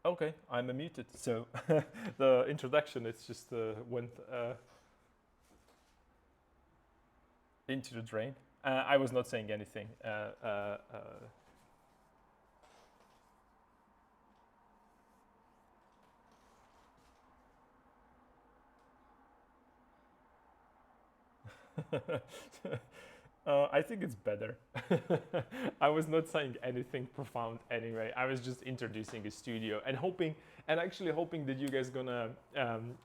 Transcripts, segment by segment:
Okay, I'm unmuted. So the introduction it's just went into the drain. I was not saying anything. I think it's better. I was not saying anything profound anyway. I was just introducing a studio and hoping, and actually hoping that you guys gonna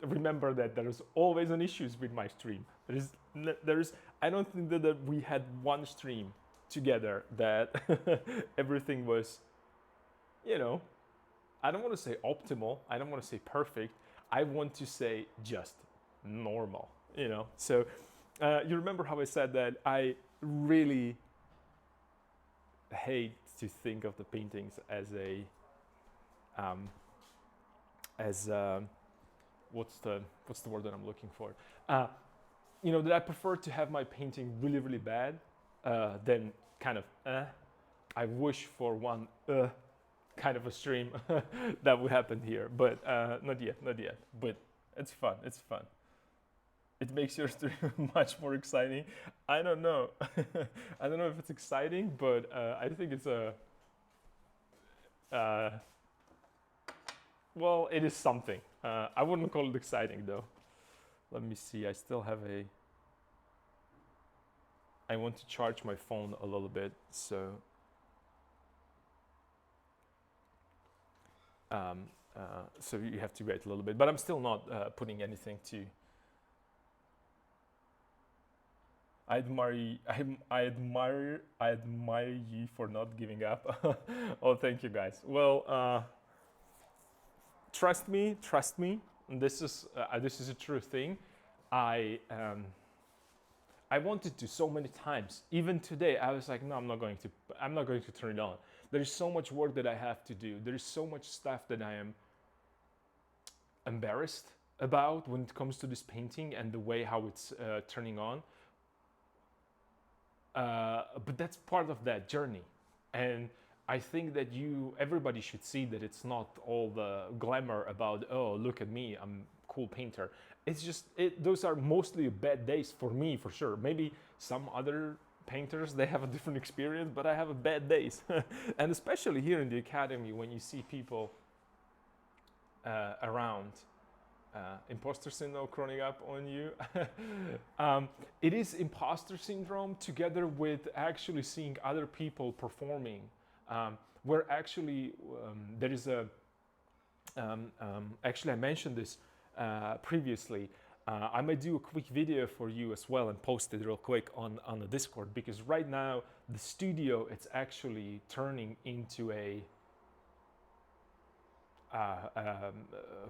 remember that there is always an issues with my stream. There is. I don't think that we had one stream together that everything was, you know, I don't want to say optimal. I don't want to say perfect. I want to say just normal. So you remember how I said that I really hate to think of the paintings um, as what's the word that I'm looking for? Uh, that I prefer to have my painting really really bad than kind of I wish for one kind of a stream that would happen here, but not yet, not yet. But it's fun. It's fun. It makes your stream much more exciting. I don't know. I don't know if it's exciting, but I think it's a. Uh, well, it is something. I wouldn't call it exciting though. Let me see. I still have a. I want to charge my phone a little bit, um, so you have to wait a little bit. But I'm still not putting anything to. I admire you for not giving up. Oh, thank you guys. Well, trust me. This is a true thing. I um, I wanted to so many times. Even today, I was like, no, I'm not going to turn it on. There is so much work that I have to do. There is so much stuff that I am embarrassed about when it comes to this painting and the way how it's turning on. But that's part of that journey, and I think that everybody should see that it's not all the glamour about, oh, look at me, I'm a cool painter. It's just those are mostly bad days for me, for sure. Maybe some other painters they have a different experience, but I have a bad days. And especially here in the academy when you see people around, imposter syndrome crawling up on you. It is imposter syndrome together with actually seeing other people performing. Where actually there is actually I mentioned this previously. I might do a quick video for you as well and post it real quick on the Discord, because right now the studio it's actually turning into a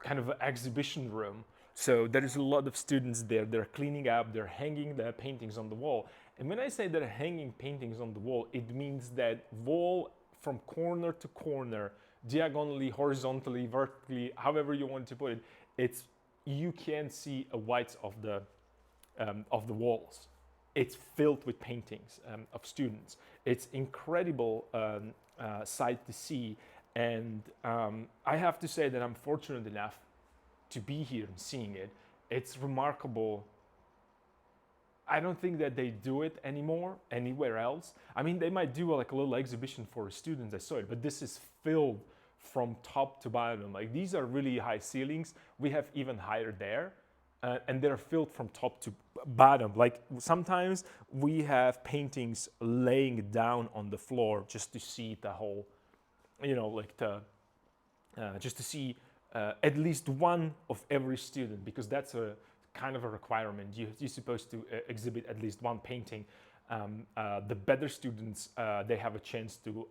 kind of an exhibition room. So there is a lot of students there. They're cleaning up. They're hanging their paintings on the wall. And when I say they're hanging paintings on the wall, it means that wall from corner to corner, diagonally, horizontally, vertically, however you want to put it, it's you can see a whites of the walls. It's filled with paintings of students. It's incredible sight to see, and I have to say that I'm fortunate enough to be here and seeing it. It's remarkable. I don't think that they do it anymore anywhere else. I mean, they might do like a little exhibition for students. I saw it, but this is filled from top to bottom. Like these are really high ceilings. We have even higher there, and they're filled from top to bottom. Like sometimes we have paintings laying down on the floor just to see the whole, like just to see at least one of every student, because that's a kind of a requirement. You're supposed to exhibit at least one painting. The better students, they have a chance to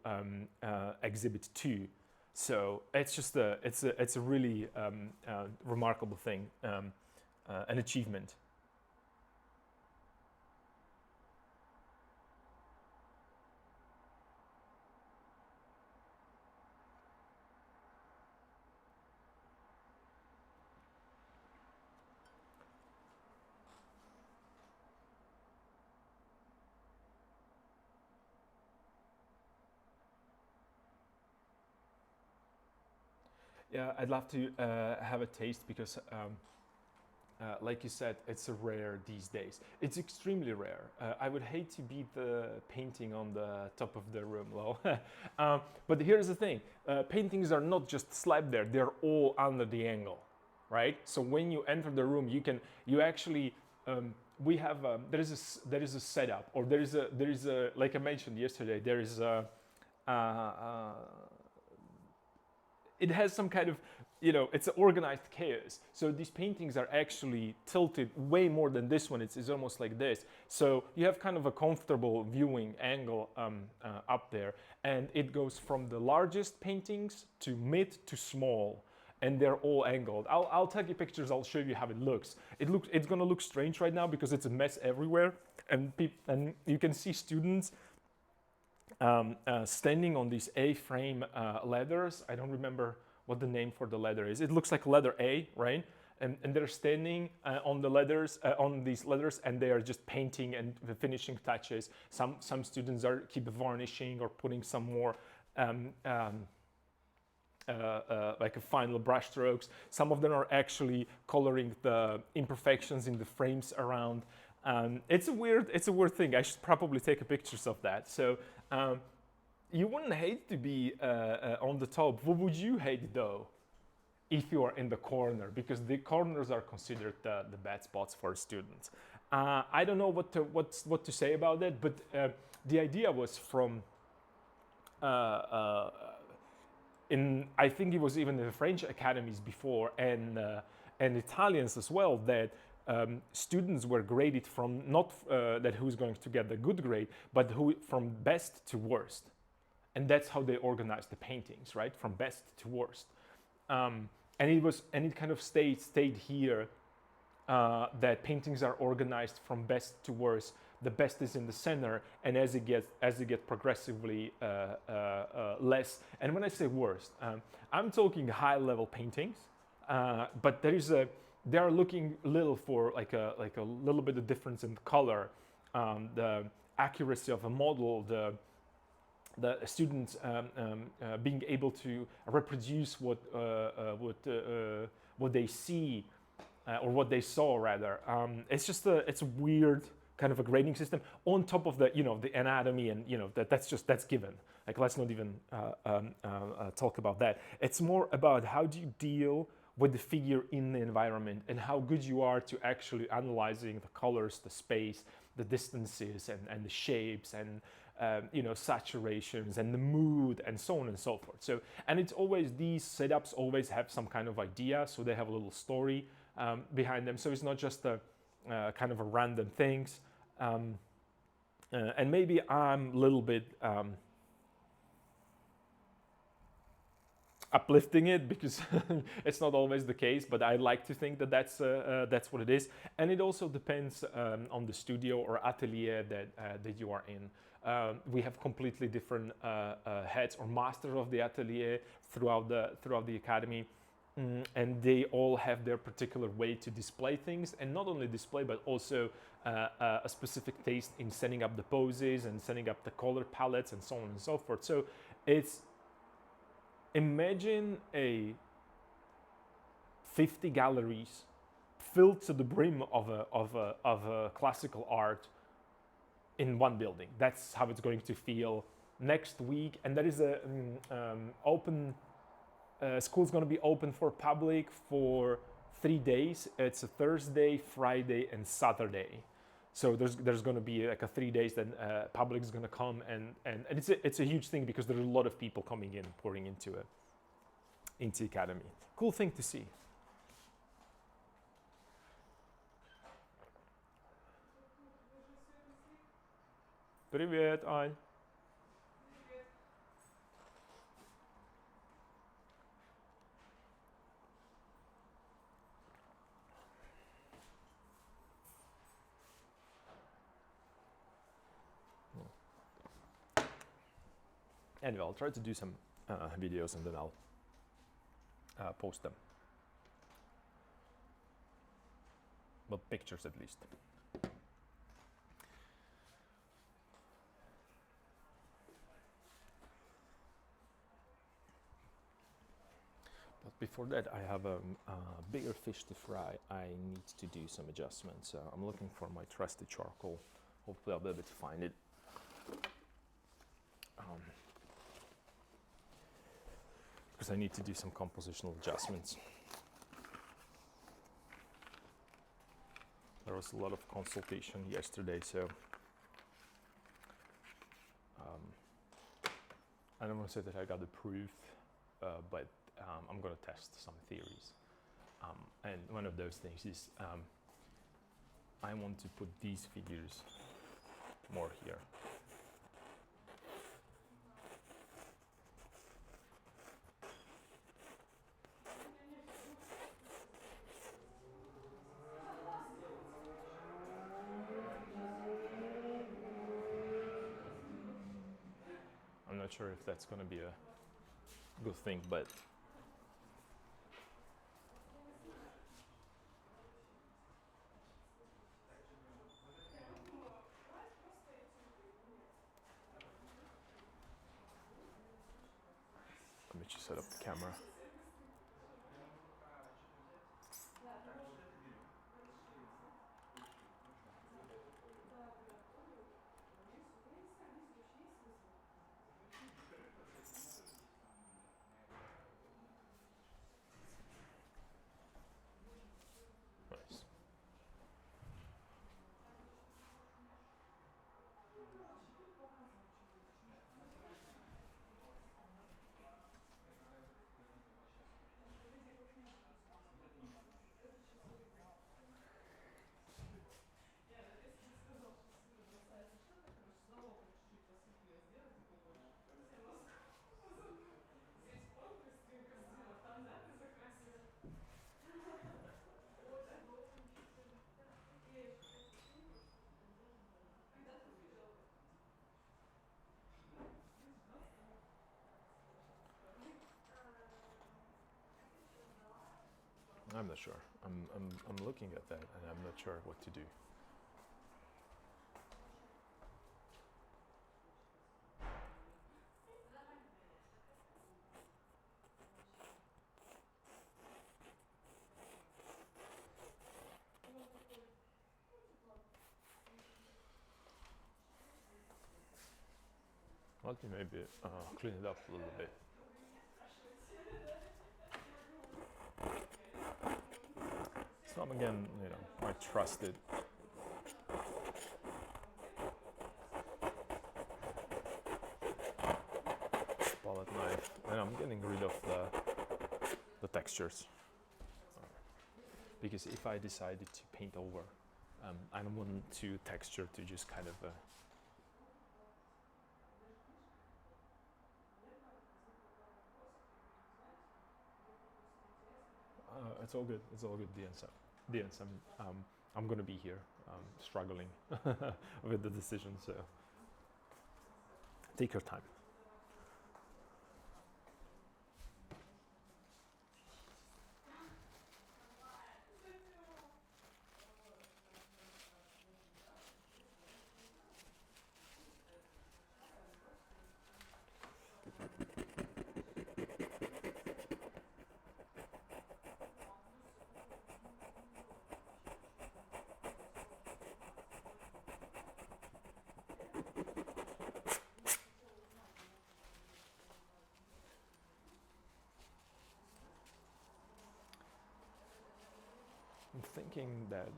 exhibit two. So it's just it's a really remarkable thing, an achievement. Yeah, I'd love to have a taste because, like you said, it's rare these days. It's extremely rare. I would hate to beat the painting on the top of the room, well. But here's the thing: paintings are not just slapped there; they're all under the angle, right? So when you enter the room, you actually we have there is a setup, or there is a, like I mentioned yesterday, there is a it has some kind of, it's an organized chaos. So these paintings are actually tilted way more than this one. It's almost like this. So you have kind of a comfortable viewing angle up there. And it goes from the largest paintings to mid to small. And they're all angled. I'll take you pictures. I'll show you how it looks. It's gonna look strange right now because it's a mess everywhere. And you can see students standing on these A-frame ladders. I don't remember what the name for the ladder is. It looks like letter A, right? And they're standing on the ladders, on these ladders, and they are just painting and finishing touches. Some students keep varnishing or putting some more like a final brush strokes. Some of them are actually coloring the imperfections in the frames around. It's a weird thing. I should probably take pictures of that. So you wouldn't hate to be on the top. What would you hate though, if you are in the corner? Because the corners are considered the bad spots for students. I don't know what to say about that, but the idea was from I think it was even in the French academies before, and Italians as well, that students were graded from not that who's going to get the good grade, but who from best to worst, and that's how they organized the paintings, right? From best to worst, and it kind of stayed here that paintings are organized from best to worst. The best is in the center, and as it gets progressively less. And when I say worst, I'm talking high-level paintings, but they are looking little for like a little bit of difference in color, the accuracy of a model, the students being able to reproduce what they see or what they saw rather. It's a weird kind of a grading system on top of the the anatomy, and that's given. Like, let's not even talk about that. It's more about how do you deal with the figure in the environment, and how good you are to actually analyzing the colors, the space, the distances, and the shapes, and saturations, and the mood, and so on and so forth. So, and it's always, these setups always have some kind of idea, so they have a little story behind them. So it's not just a kind of a random things. And maybe I'm a little bit uplifting it, because it's not always the case, but I like to think that that's what it is. And it also depends on the studio or atelier that you are in. We have completely different heads or masters of the atelier throughout the academy. And they all have their particular way to display things, and not only display, but also a specific taste in setting up the poses and setting up the color palettes and so on and so forth. So imagine 50 galleries filled to the brim of a classical art in one building. That's how it's going to feel next week. And that is a open. School's going to be open for public for 3 days. It's a Thursday, Friday, and Saturday. So there's going to be like a 3 days that public is going to come, and it's a huge thing, because there are a lot of people coming in, pouring into academy. Cool thing to see. Привет, Ань. Anyway, I'll try to do some videos, and then I'll post them. Well, pictures at least. But Before that, I have a bigger fish to fry. I need to do some adjustments. So I'm looking for my trusty charcoal. Hopefully I'll be able to find it. Because I need to do some compositional adjustments. There was a lot of consultation yesterday, so I don't want to say that I got the proof, but I'm going to test some theories. And one of those things is I want to put these figures more here. I'm not sure if that's going to be a good thing, but let me just set up the camera. Nice. I'm not sure. I'm looking at that and I'm not sure what to do. Let me maybe clean it up a little bit. So I'm again, my trusted palette knife, and I'm getting rid of the textures. Because if I decided to paint over, I don't want to texture to just kind of it's all good. It's all good, DNS. I'm gonna be here, struggling with the decision. So take your time. I'm thinking that,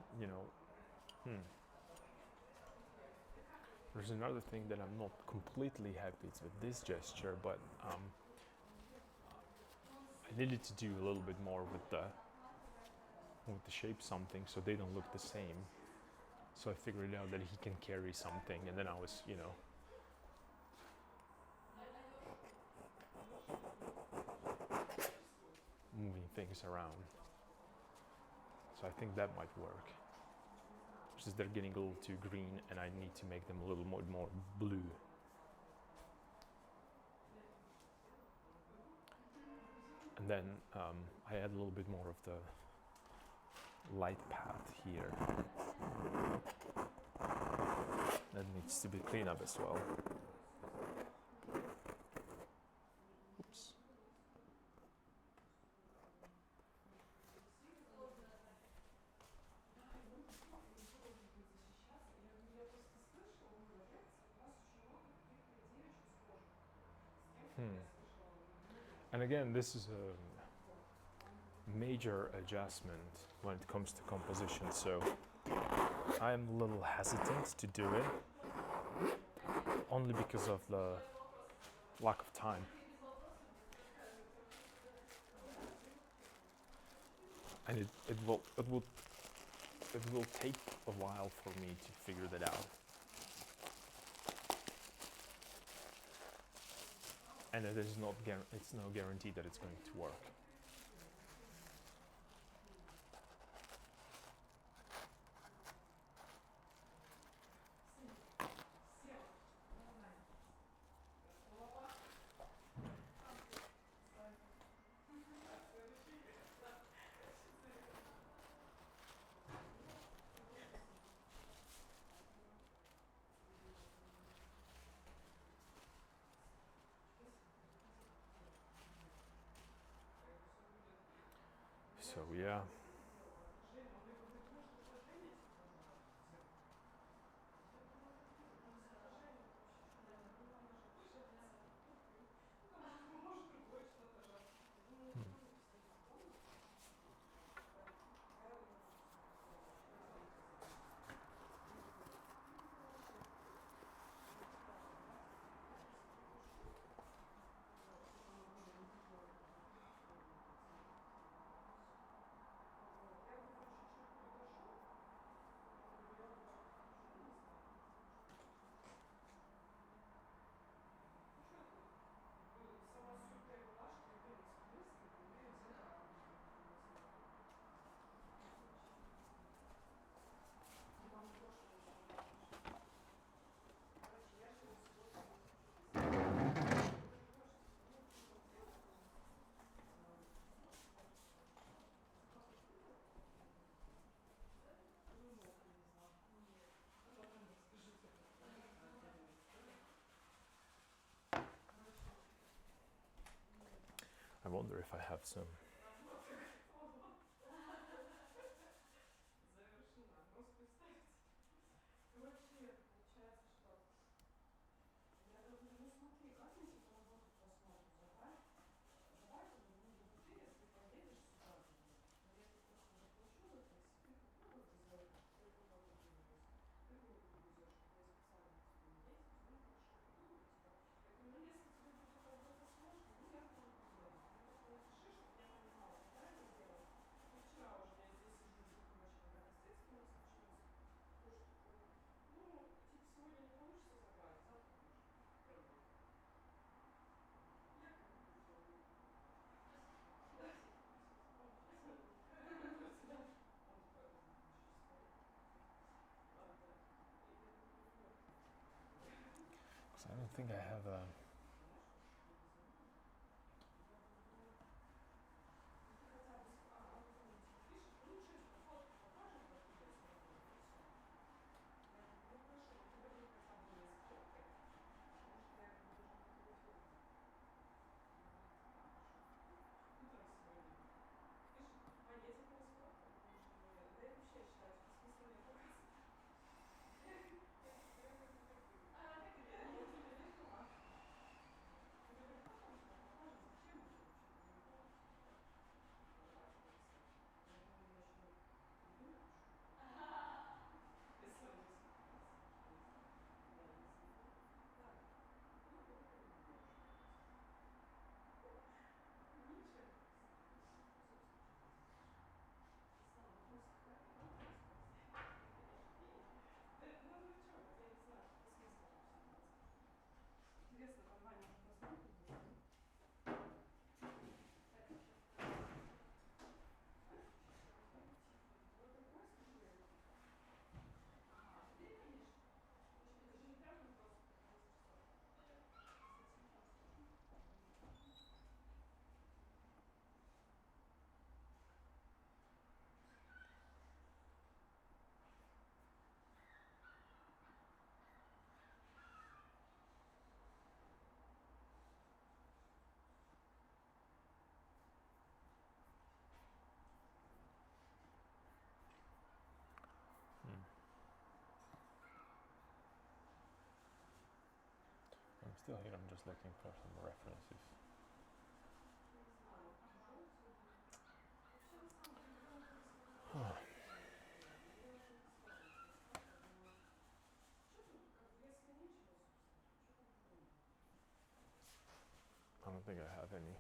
there's another thing that I'm not completely happy with this gesture, but I needed to do a little bit more with the shape something so they don't look the same. So I figured out that he can carry something, and then I was, moving things around. So I think that might work. Just they're getting a little too green, and I need to make them a little more blue. And then I add a little bit more of the light path here. That needs to be cleaned up as well. Oops. Hmm. And again, this is a major adjustment when it comes to composition, so I'm a little hesitant to do it only because of the lack of time. And it will take a while for me to figure that out. And it is not it's no guarantee that it's going to work. So yeah. I wonder if I have some. I don't think I have a. Still here, I'm just looking for some references. I don't think I have any.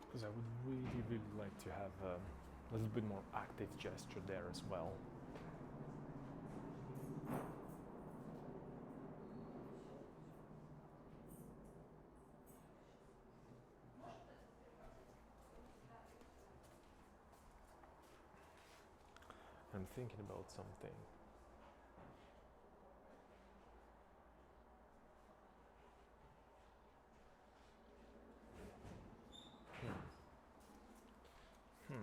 Because I would really, really like to have a little bit more active gesture there as well. I'm thinking about something. Hmm. Hmm.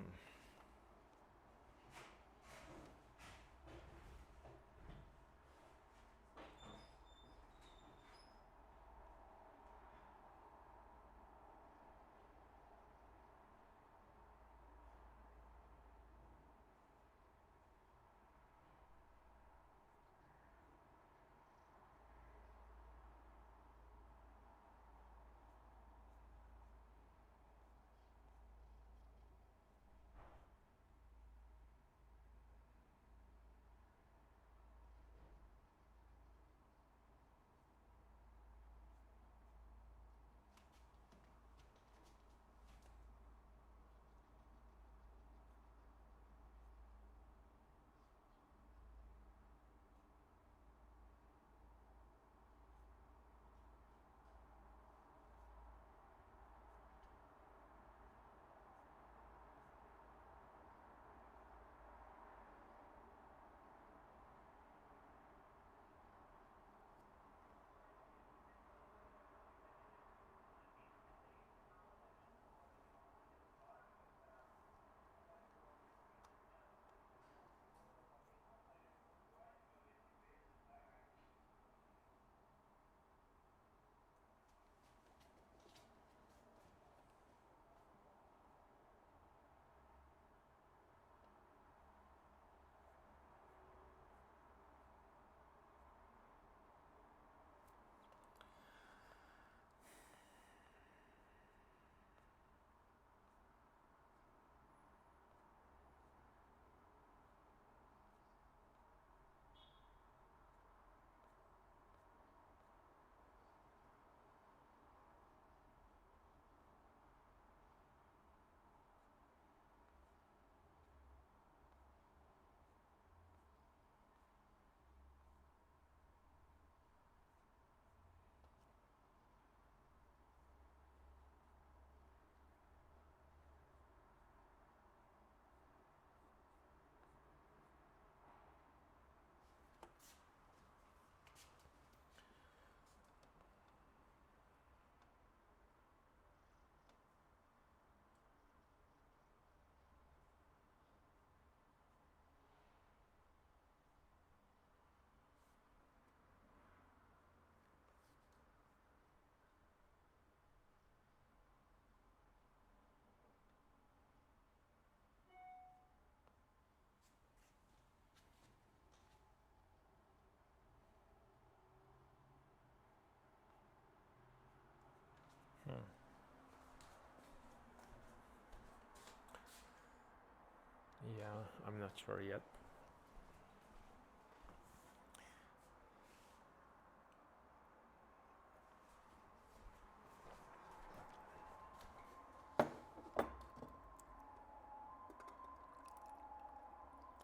Yeah, I'm not sure yet.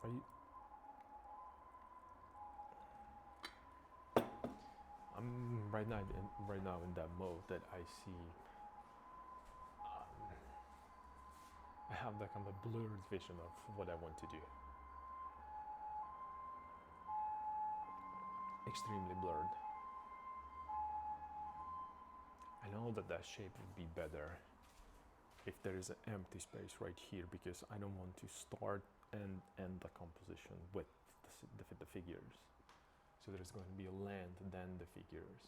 Are you? I'm right now in that mode that I see have that kind of a blurred vision of what I want to do. Extremely blurred. I know that that shape would be better if there is an empty space right here, because I don't want to start and end the composition with the figures. So there's going to be a land, then the figures.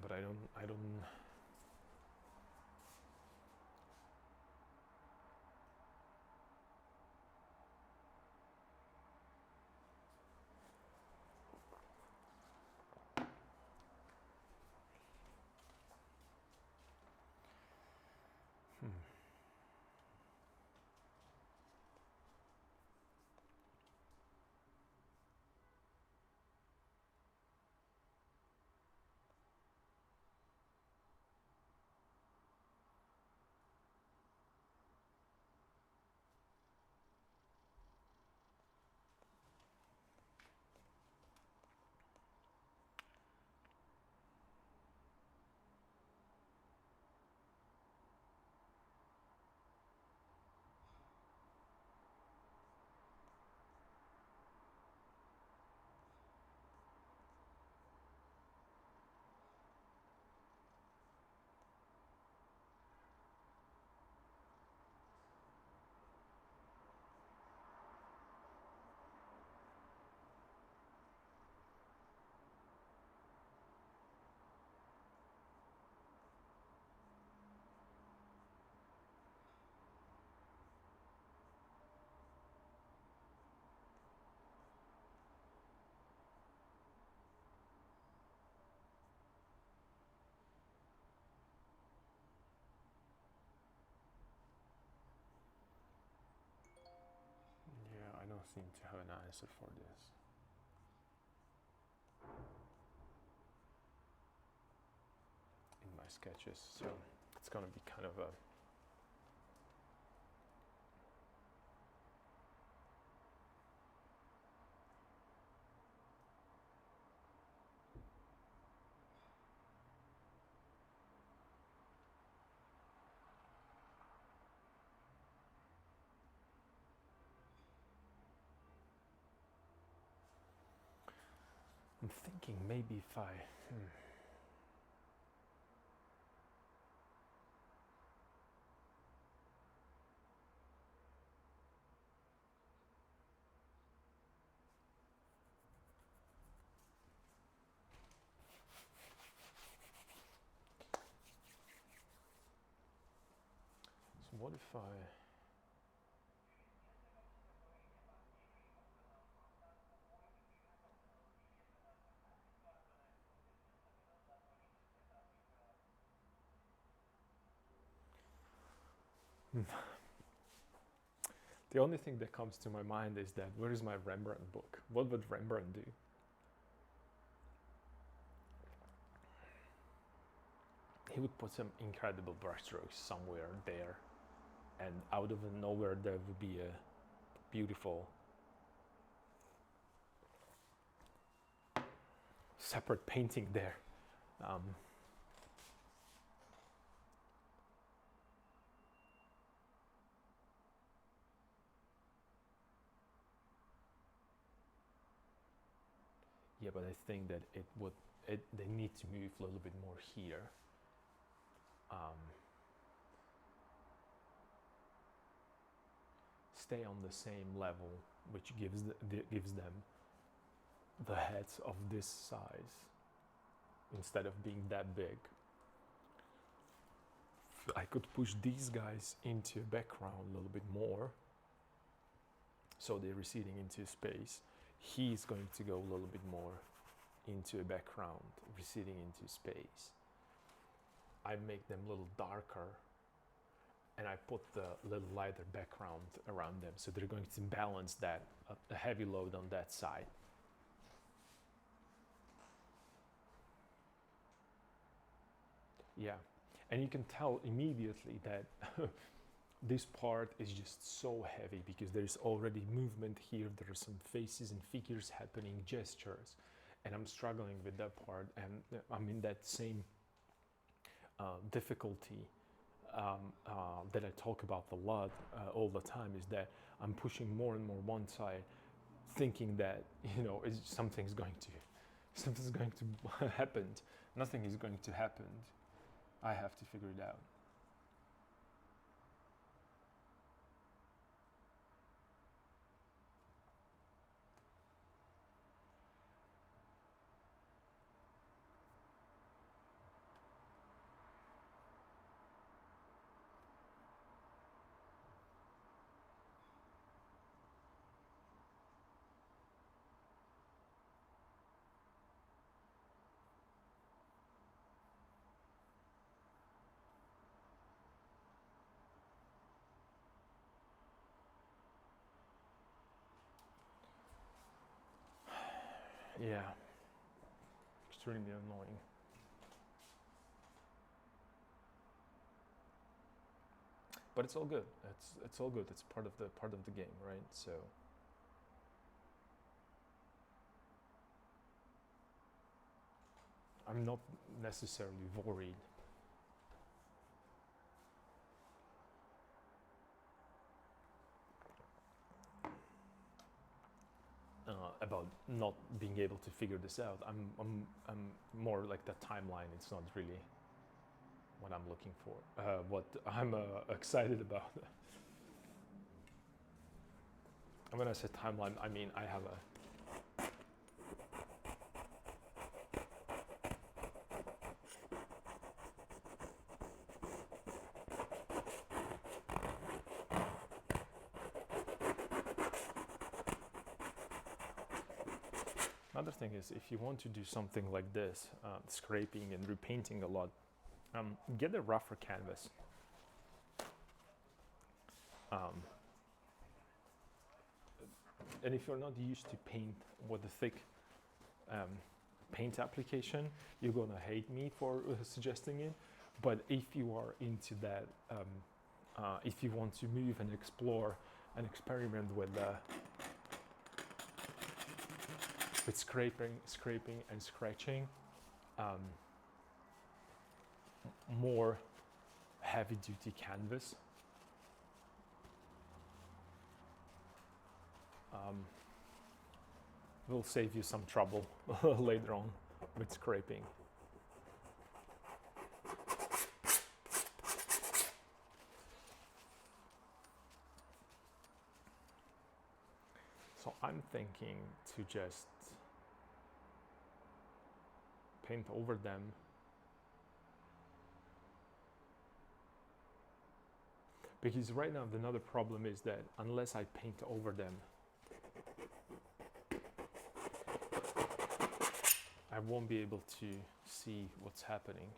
But I don't. Yeah, I don't seem to have an answer for this. In my sketches, so it's gonna be kind of a I'm thinking maybe if I so what if I the only thing that comes to my mind is that where is my Rembrandt book? What would Rembrandt do? He would put some incredible brushstrokes somewhere there, and out of nowhere there would be a beautiful separate painting there. Yeah, but I think that they need to move a little bit more here. Stay on the same level, which gives them the heads of this size instead of being that big. I could push these guys into background a little bit more, so they're receding into space. He's going to go a little bit more into a background, receding into space. I make them a little darker, and I put the little lighter background around them, so they're going to balance that a heavy load on that side. Yeah, and you can tell immediately that This part is just so heavy because there is already movement here. There are some faces and figures happening, gestures, and I'm struggling with that part. And I'm in that same difficulty that I talk about a lot all the time. Is that I'm pushing more and more one side, thinking that something's going to happen. Nothing is going to happen. I have to figure it out. Yeah, extremely annoying. But it's all good. It's all good. It's part of the game, right? So I'm not necessarily worried about not being able to figure this out. I'm more like the timeline. It's not really what I'm looking for. What I'm excited about. And when I say timeline, I mean I have a. Another thing is, if you want to do something like this, scraping and repainting a lot, get a rougher canvas. Um, and if you're not used to paint with a thick um, paint application, you're gonna hate me for suggesting it. But if you are into that, if you want to move and explore and experiment with scraping and scratching, more heavy-duty canvas will save you some trouble later on with scraping. So I'm thinking to just paint over them. Because right now another problem is that unless I paint over them, I won't be able to see what's happening.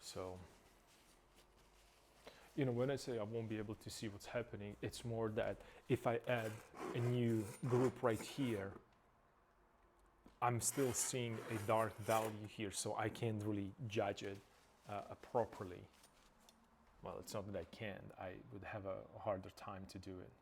So, when I say I won't be able to see what's happening, it's more that if I add a new group right here, I'm still seeing a dark value here, so I can't really judge it properly. Well, it's not that I can't, I would have a harder time to do it.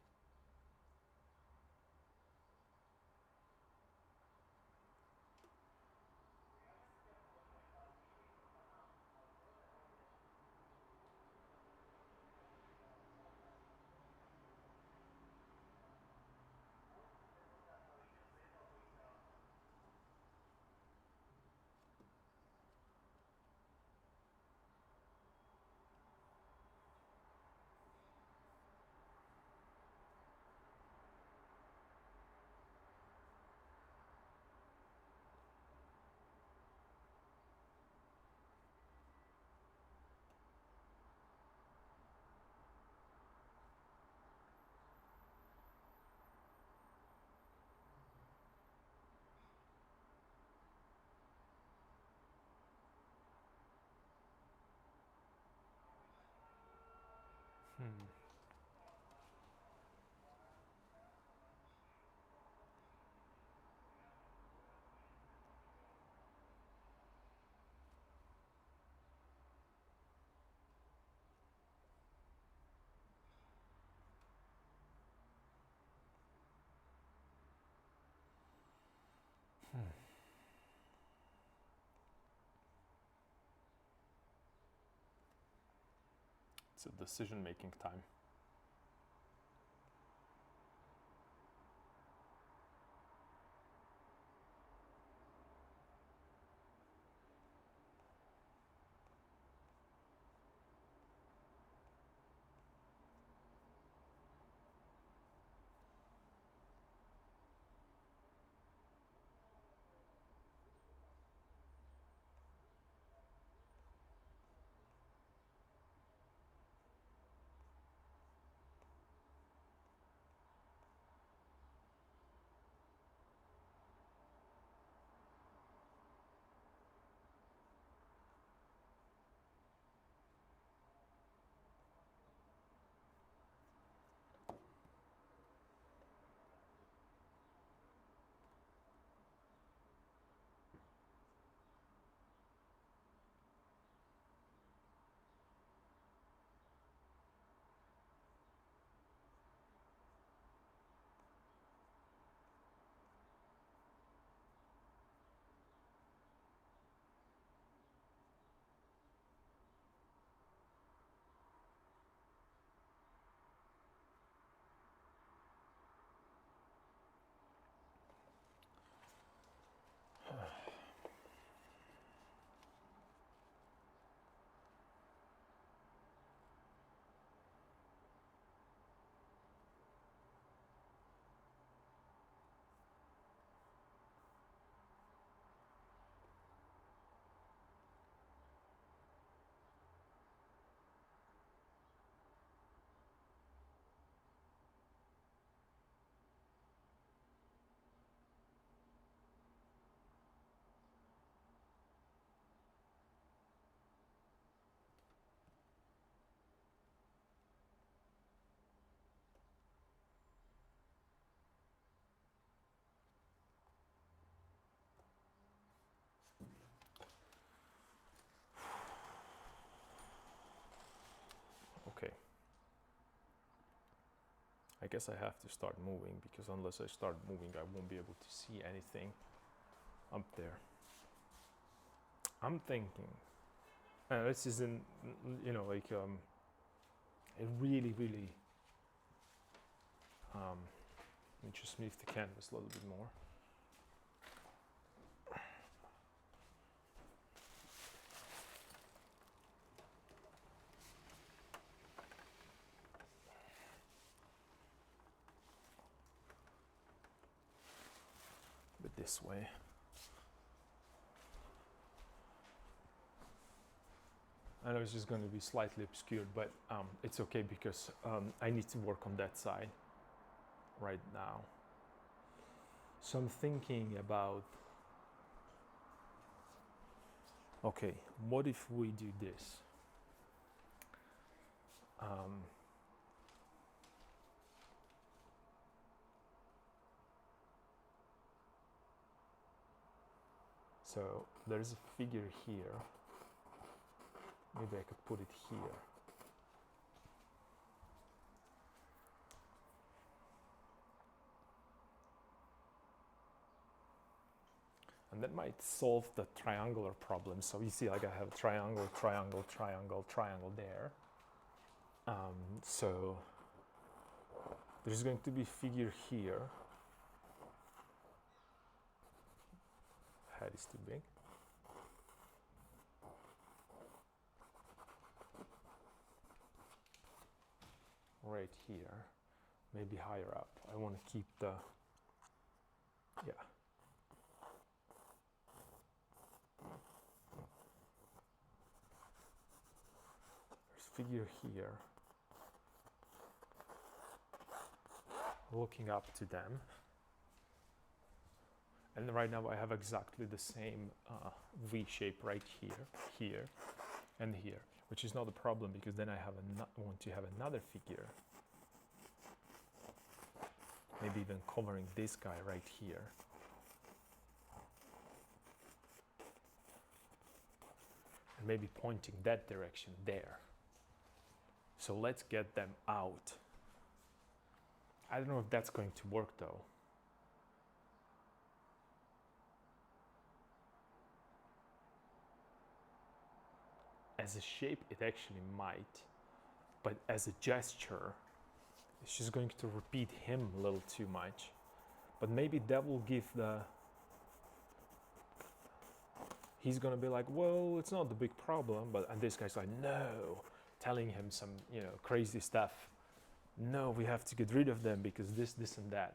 it's a decision-making time. Okay. I guess I have to start moving, because unless I start moving, I won't be able to see anything up there. I'm thinking, and this isn't, like a really, really, let me just move the canvas a little bit more. But this way. I know it's just going to be slightly obscured, but it's okay, because I need to work on that side right now. So I'm thinking about, okay, what if we do this? So there's a figure here. Maybe I could put it here. And that might solve the triangular problem. So you see, like, I have a triangle, triangle, triangle, triangle there. So there's going to be a figure here. Head is too big. Right here, maybe higher up. I want to keep the, yeah. There's a figure here, looking up to them. And right now I have exactly the same V shape right here, here, and here, which is not a problem, because then I want to have another figure, maybe even covering this guy right here. And maybe pointing that direction there. So let's get them out. I don't know if that's going to work though. As a shape, it actually might, but as a gesture, she's going to repeat him a little too much. But maybe that will give the, he's gonna be like, well, it's not the big problem, but and this guy's like, no, telling him some, crazy stuff. No, we have to get rid of them because this, and that.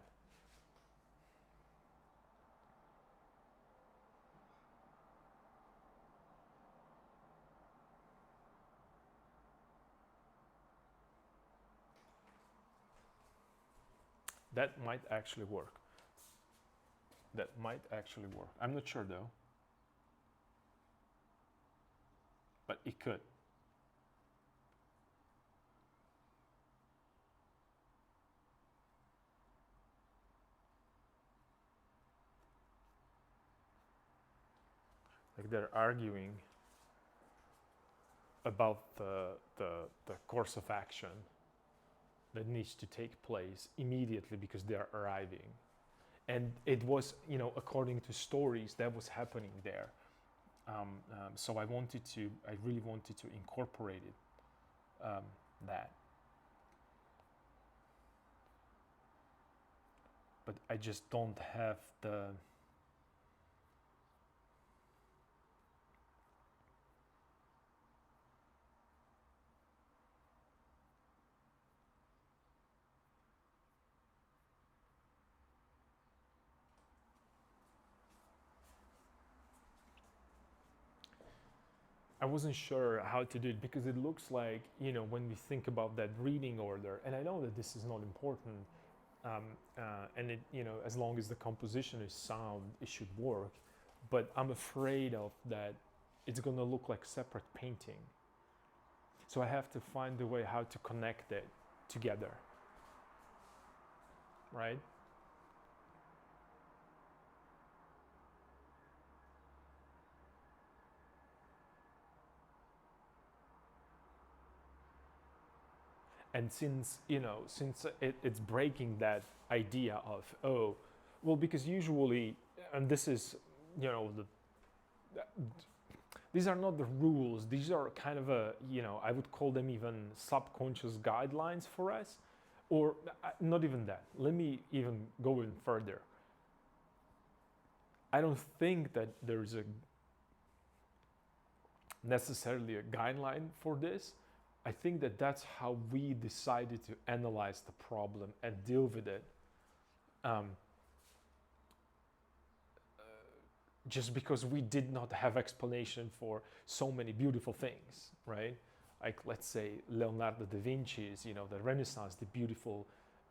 That might actually work. That might actually work. I'm not sure though, but it could. Like they're arguing about the course of action that needs to take place immediately because they are arriving. And it was, according to stories, that was happening there. So I really wanted to incorporate it, that. But I just don't have the, I wasn't sure how to do it because it looks like, when we think about that reading order, and I know that this is not important, and it, as long as the composition is sound, it should work. But I'm afraid of that it's going to look like separate painting. So I have to find a way how to connect it together, right? And since it's breaking that idea of, oh, well, because usually, and this is, these are not the rules, these are kind of I would call them even subconscious guidelines for us, or not even that. Let me even go even further. I don't think that there's necessarily a guideline for this. I think that that's how we decided to analyze the problem and deal with it. Just because we did not have explanation for so many beautiful things, right? Like, let's say Leonardo da Vinci's, the Renaissance, the beautiful,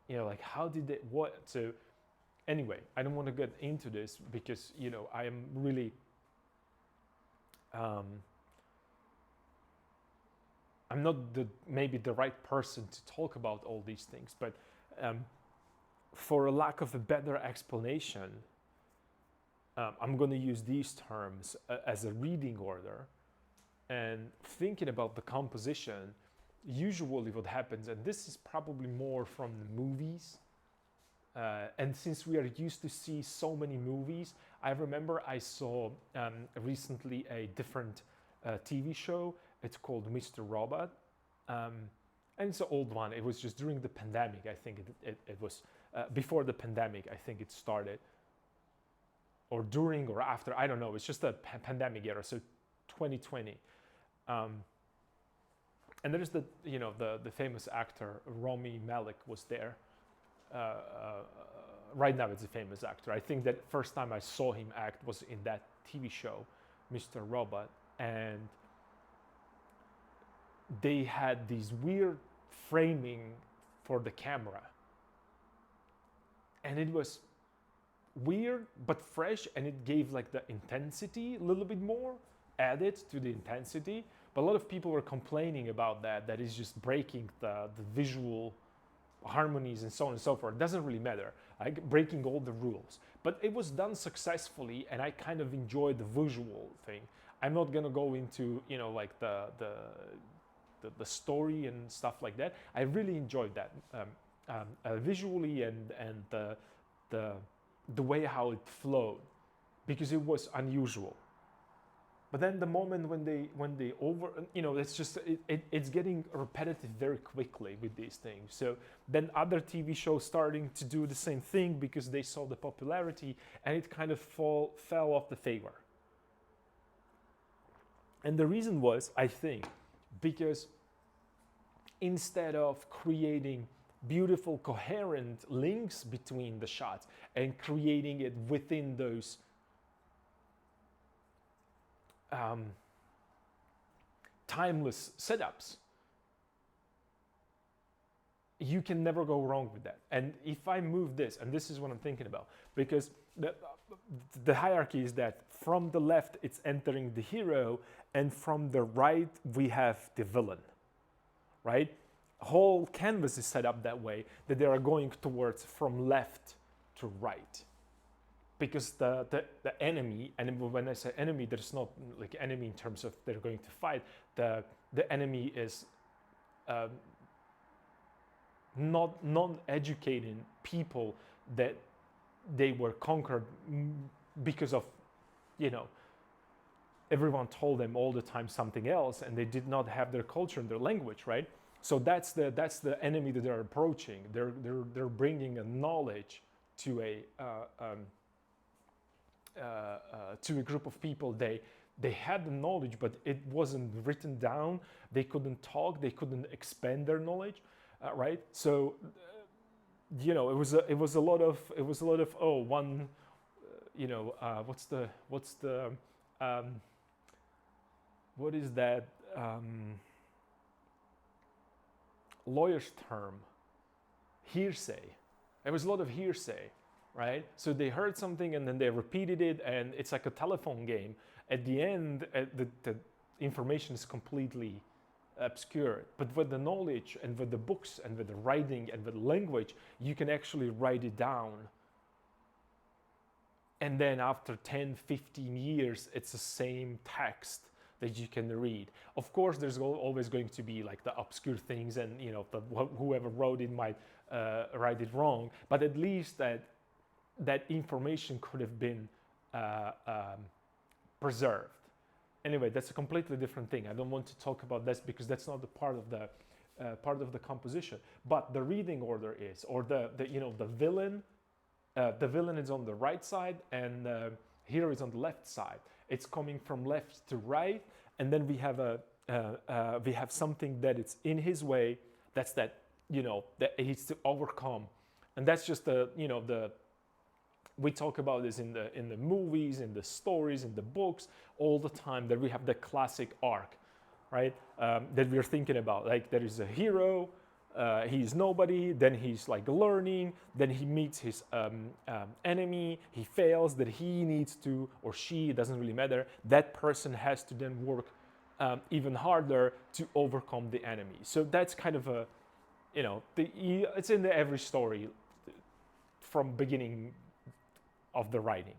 like how did they, what? So anyway, I don't want to get into this because, I am really, I'm not maybe the right person to talk about all these things, but for a lack of a better explanation, I'm going to use these terms as a reading order. And thinking about the composition, usually what happens, and this is probably more from the movies, and since we are used to see so many movies, I remember I saw recently a different TV show. It's called Mr. Robot, and it's an old one. It was just during the pandemic. I think it was before the pandemic. I think it started, or during or after. I don't know. It's just a pandemic era, so 2020. And there's the famous actor Rami Malek was there. Right now, it's a famous actor. I think that first time I saw him act was in that TV show, Mr. Robot, and they had these weird framing for the camera, and it was weird but fresh, and it gave like the intensity a little bit more added to the intensity. But a lot of people were complaining about that is just breaking the visual harmonies and so on and so forth. It doesn't really matter, like breaking all the rules, but it was done successfully, and I kind of enjoyed the visual thing. I'm not gonna go into like the story and stuff like that. I really enjoyed that visually, and the way how it flowed, because it was unusual. But then the moment when they over, it's just it's getting repetitive very quickly with these things. So then other TV shows starting to do the same thing because they saw the popularity, and it kind of fell off the favor. And the reason was, I think, because instead of creating beautiful coherent links between the shots and creating it within those timeless setups, you can never go wrong with that. And if I move this, and this is what I'm thinking about, because the hierarchy is that from the left it's entering the hero, and from the right we have the villain, right? Whole canvas is set up that way, that they are going towards from left to right. Because the enemy, and when I say enemy, there's not like enemy in terms of they're going to fight. The enemy is not non-educated people that they were conquered because of, everyone told them all the time something else, and they did not have their culture and their language, right? So that's the enemy that they're approaching. They're bringing a knowledge to a group of people. They had the knowledge, but it wasn't written down. They couldn't talk. They couldn't expand their knowledge, right? So, it was a lot of what is that lawyer's term? Hearsay. There was a lot of hearsay. Right? So they heard something and then they repeated it, and it's like a telephone game. At the end, the information is completely obscured. But with the knowledge and with the books and with the writing and with the language, you can actually write it down. And then after 10, 15 years, it's the same text that you can read. Of course, there's always going to be like the obscure things, and whoever wrote it might write it wrong. But at least that information could have been preserved. Anyway, that's a completely different thing. I don't want to talk about this because that's not the part of the composition. But the reading order is, or the villain. The villain is on the right side, and hero is on the left side. It's coming from left to right, and then we have something that it's in his way. That's that he needs to overcome, and that's just we talk about this in the movies, in the stories, in the books all the time, that we have the classic arc, right? That we're thinking about. Like there is a hero, he's nobody, then he's like learning, then he meets his enemy, he fails, that he needs to, or she, it doesn't really matter, that person has to then work even harder to overcome the enemy. So that's kind of a, it's in every story from beginning of the writing,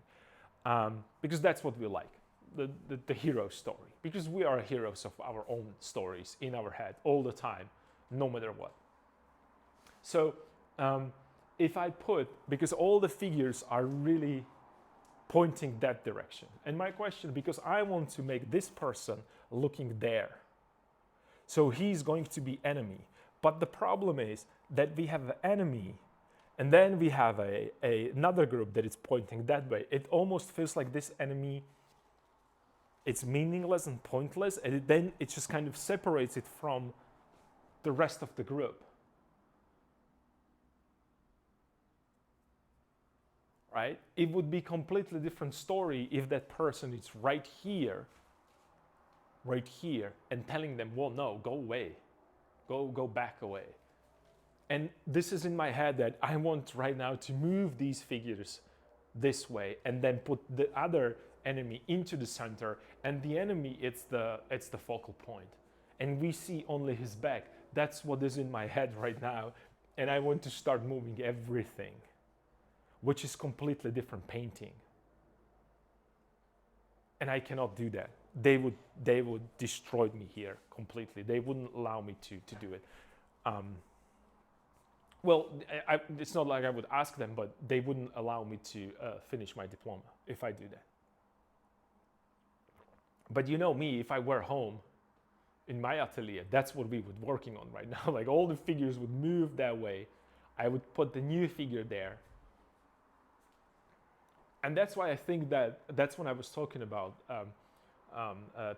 because that's what we like, the hero story, because we are heroes of our own stories in our head all the time, no matter what. So if I because all the figures are really pointing that direction, and my question, because I want to make this person looking there, so he's going to be enemy, but the problem is that we have an enemy, and then we have another group that is pointing that way. It almost feels like this enemy, it's meaningless and pointless, and then it just kind of separates it from the rest of the group. Right? It would be a completely different story if that person is right here, and telling them, well, no, go away, go back away. And this is in my head that I want right now to move these figures this way, and then put the other enemy into the center, and the enemy, it's the focal point, and we see only his back. That's what is in my head right now, and I want to start moving everything, which is completely different painting. And I cannot do that. They would destroy me here completely. They wouldn't allow me to do it. Well, it's not like I would ask them, but they wouldn't allow me to finish my diploma if I do that. But you know me, if I were home in my atelier, that's what we would working on right now. Like all the figures would move that way. I would put the new figure there. And that's why I think that that's when I was talking about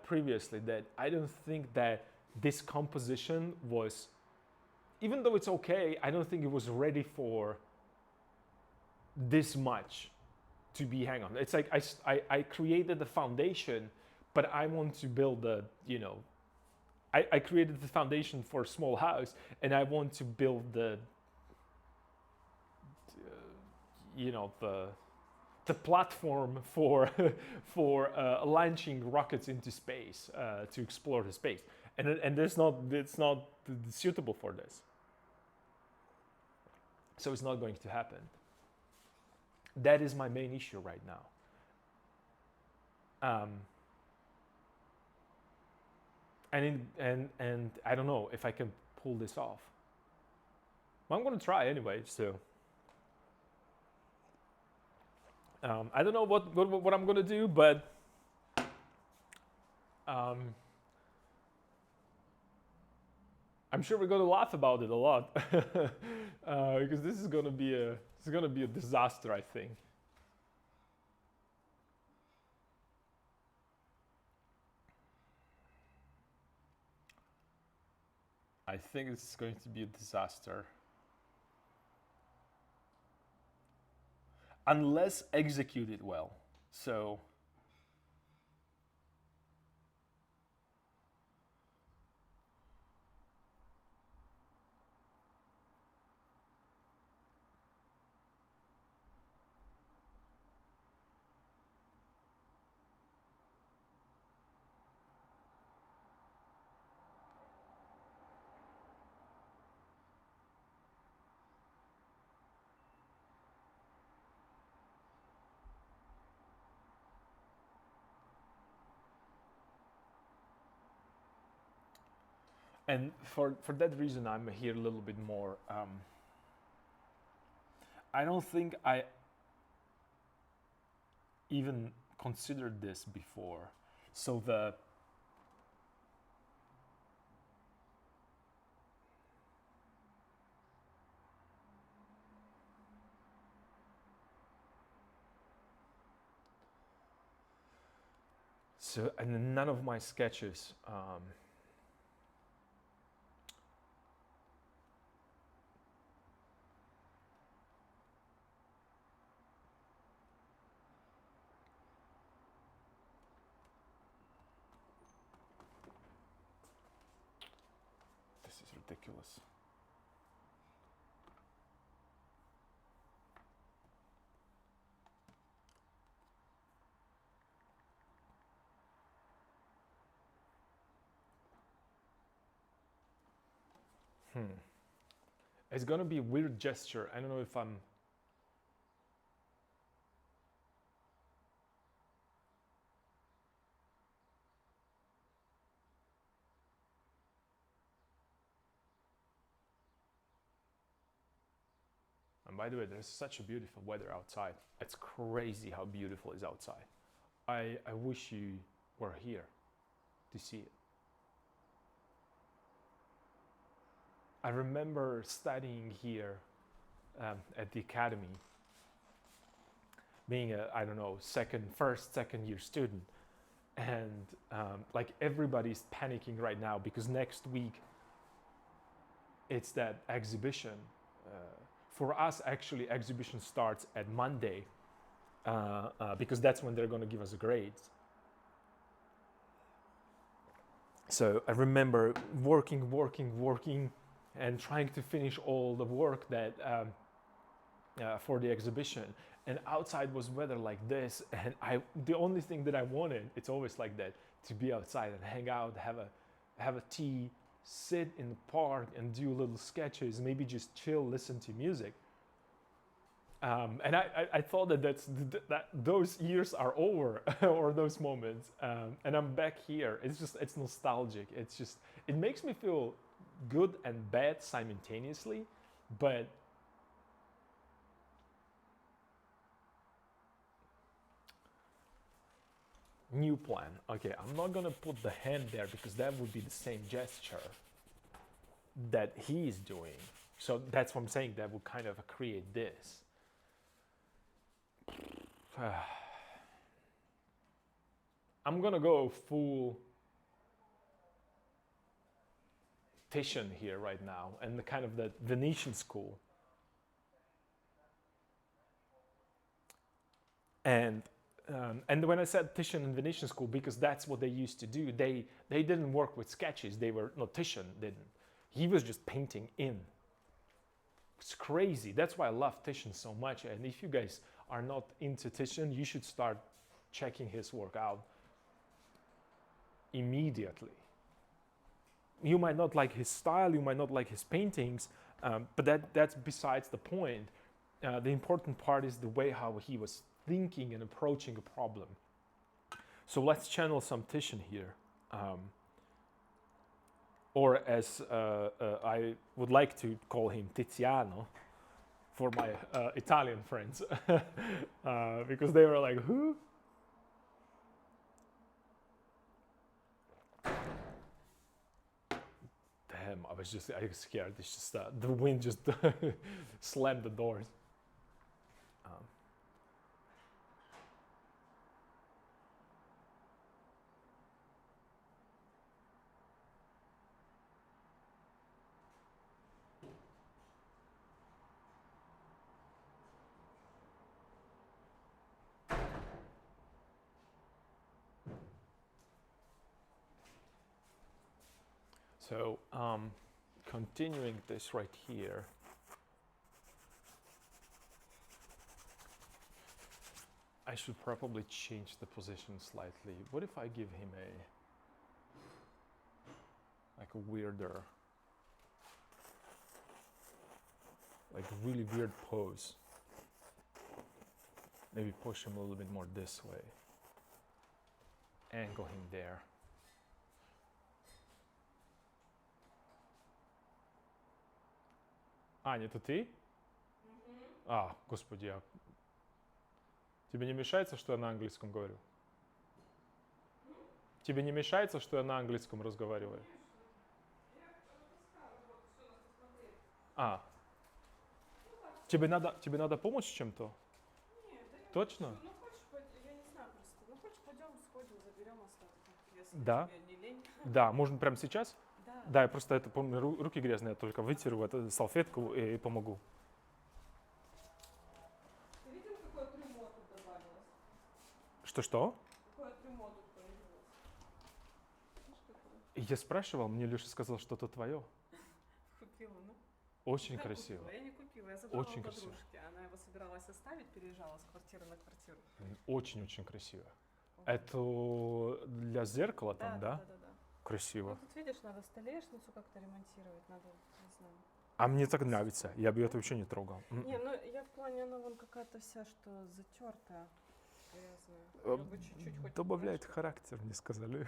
previously, that I don't think that this composition was, even though it's okay, I don't think it was ready for this much to be hang on. It's like I created the foundation, but I want to build the, I created the foundation for a small house, and I want to build the platform for for launching rockets into space to explore the space, and it's not suitable for this, so it's not going to happen. That is my main issue right now. And I don't know if I can pull this off. Well, I'm gonna try anyway. So I don't know what I'm gonna do, but I'm sure we're gonna laugh about it a lot because this is gonna be a disaster, I think. I think it's going to be a disaster. Unless executed well. So and for that reason, I'm here a little bit more. I don't think I even considered this before. So and none of my sketches. This is ridiculous. It's gonna be a weird gesture. I don't know if I'm. And by the way, there's such a beautiful weather outside. It's crazy how beautiful it is outside. I wish you were here to see it. I remember studying here at the academy, being a, I don't know, second year student, and like everybody's panicking right now because next week it's that exhibition. For us, actually, exhibition starts at Monday because that's when they're going to give us the grades. So I remember working, and trying to finish all the work that for the exhibition. And outside was weather like this, and the only thing that I wanted, it's always like that, to be outside and hang out, have a tea, sit in the park and do little sketches, maybe just chill, listen to music. And I thought that those years are over, or those moments, and I'm back here. It's nostalgic. It makes me feel good and bad simultaneously, but New plan. Okay, I'm not gonna put the hand there because that would be the same gesture that he is doing. So that's what I'm saying. That would kind of create this. I'm gonna go full Titian here right now, and the kind of the Venetian school. And when I said Titian and Venetian school, because that's what they used to do. They didn't work with sketches. They were no Titian didn't. He was just painting in. It's crazy. That's why I love Titian so much. And if you guys are not into Titian, you should start checking his work out immediately. You might not like his style, you might not like his paintings, but that's besides the point. The important part is the way how he was thinking and approaching a problem. So let's channel some Titian here. Or as I would like to call him, Tiziano, for my Italian friends, because they were like, who? Damn, I was scared. It's just the wind just slammed the doors. So continuing this right here. I should probably change the position slightly. What if I give him a weirder, like really weird pose? Maybe push him a little bit more this way. Angle him there. Аня, это ты? А, господи, тебе не мешается, что я на английском говорю? Тебе не мешается, что я на английском разговариваю? А, тебе надо помочь с чем-то? Нет, да я Точно? хочу. Ну хочешь, я не знаю просто. Ну хочешь, пойдем, сходим, заберем остатки, если Да. тебе не лень. Да, можно прямо сейчас? Да. Да, я просто это помню, руки грязные, я только вытеру эту салфетку и помогу. Ты видел, какое трюмо тут добавилось? Что-что? Какое трюмо тут появилось? Видишь, какое? Я спрашивал, мне Леша сказал, что это твое. Купила, ну? Очень Я красиво. купила, я не купила, я забрала Очень у красиво. подружки. Она его собиралась оставить, переезжала с квартиры на квартиру. Очень-очень красиво. Это для зеркала там, да? Да. Красиво. Ну тут видишь, надо столешницу как-то ремонтировать, надо, не знаю. А мне так нравится, я бы это вообще не трогал. Не, ну я в плане, она вон какая-то вся, что затертая, грязная. Я бы чуть-чуть хоть... Добавляет знаешь, характер, мне сказали.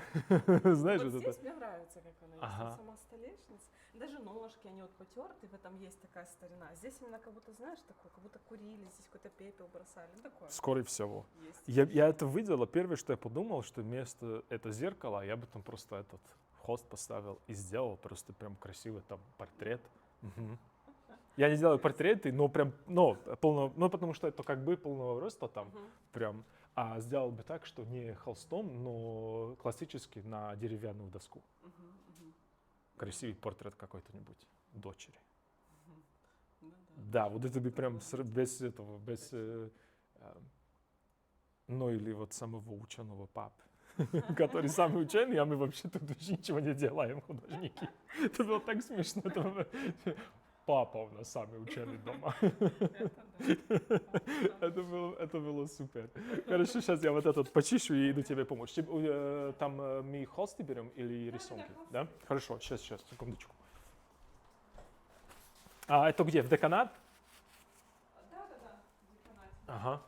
Знаешь, вот вот здесь это. мне нравится, как она есть. Ага. Вот сама столешница. Даже ножки, они вот потертые, в этом есть такая старина. Здесь именно как будто, знаешь, такое, как будто курили, здесь какой-то пепел бросали. Ну, такое Скорее всего. есть. Я это видел, а первое, что я подумал, что вместо это зеркала я бы там просто этот холст поставил и сделал просто прям красивый там портрет. Мгм. Я не делаю портреты, но прям, потому что это как бы полного роста там, Мгм. прям, а сделал бы так, что не холстом, но классически на деревянную доску. Мгм. Красивый портрет какой-то-нибудь дочери. Ну, Да, вот это бы прям без этого, ну или вот самого ученого папы, который самый ученый, а мы вообще тут вообще ничего не делаем, художники. Это было так смешно. Папа у нас самый ученый дома. Это было супер. Хорошо, сейчас я вот этот почищу и иду тебе помочь. Там мы холсты берем или рисунки? Да? Хорошо, сейчас, секундочку. А это где, в деканат? Да, в деканате. Ага.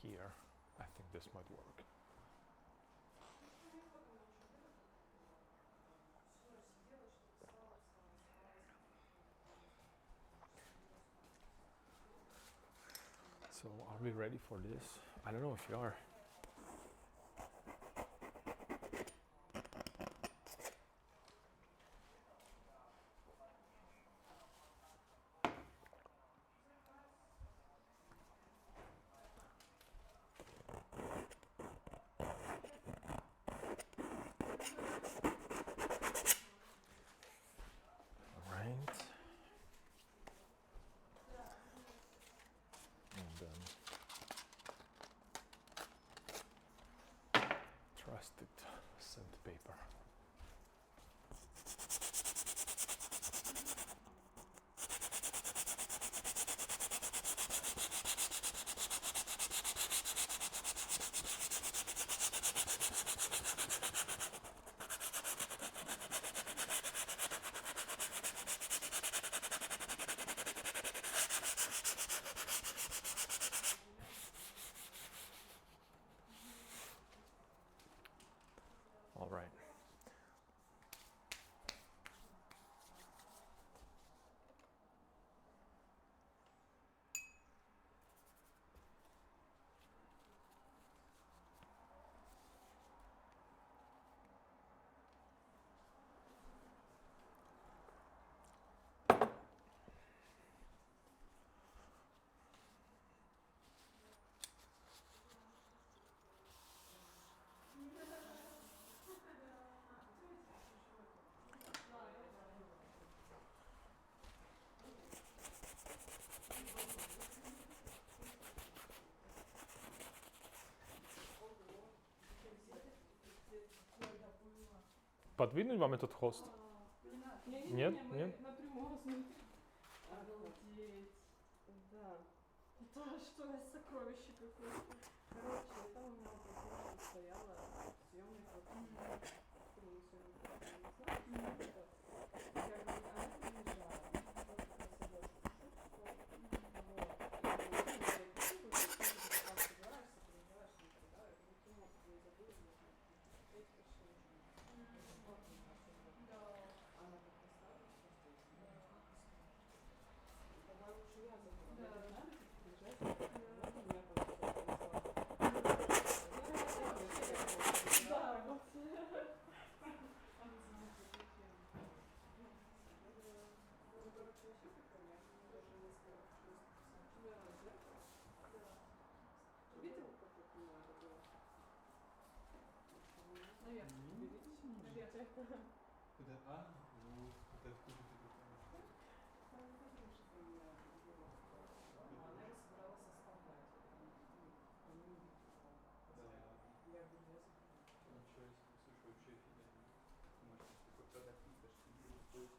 here. I think this might work. So are we ready for this? I don't know if you are. Right. And then trusted sandpaper. All right. Подвинуть вам этот холст? Нет? Нет? Напрямую смотри. Обалдеть. Да. Это что, сокровище какое-то. Короче, это у меня вот тоже стояла съемная квартира. Я говорю, а это приезжала. Вот как раз я шутку. Вот. Собираешься, приезжаешь, не тогда. Я говорю, ты мозг не забыл, не знаю. Опять пришли уже. Она как поставила, что здесь. Давай лучше я заберу. Да. Мне нравится приезжать. У меня там что-то принесла. Да, вот. Видел, как это надо было? Наверх. Наверх. Куда? А? Ну, это откуда ты такая? Она его собралась оставлять. Я говорю, я заберу. Ничего себе, слушай, вообще офигенно. Может, такой продакт не пошли, будет стоить.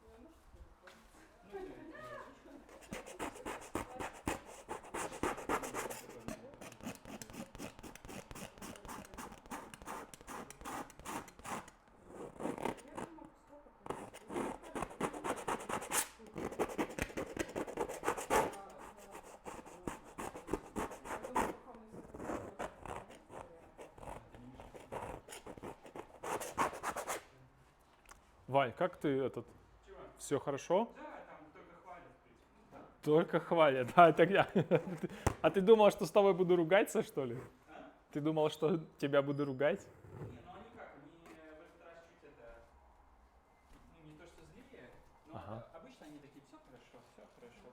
Ну, а может, кто-то Вань, как ты этот? Чего? Все хорошо? Да, там только хвалят, в принципе. Да. Только хвалят, да, тогда. А ты думал, что с тобой буду ругаться, что ли? А? Ты думал, что тебя буду ругать? Не, ну они как, они в этот раз чуть это, ну не то что злее, но Ага. обычно они такие, все хорошо,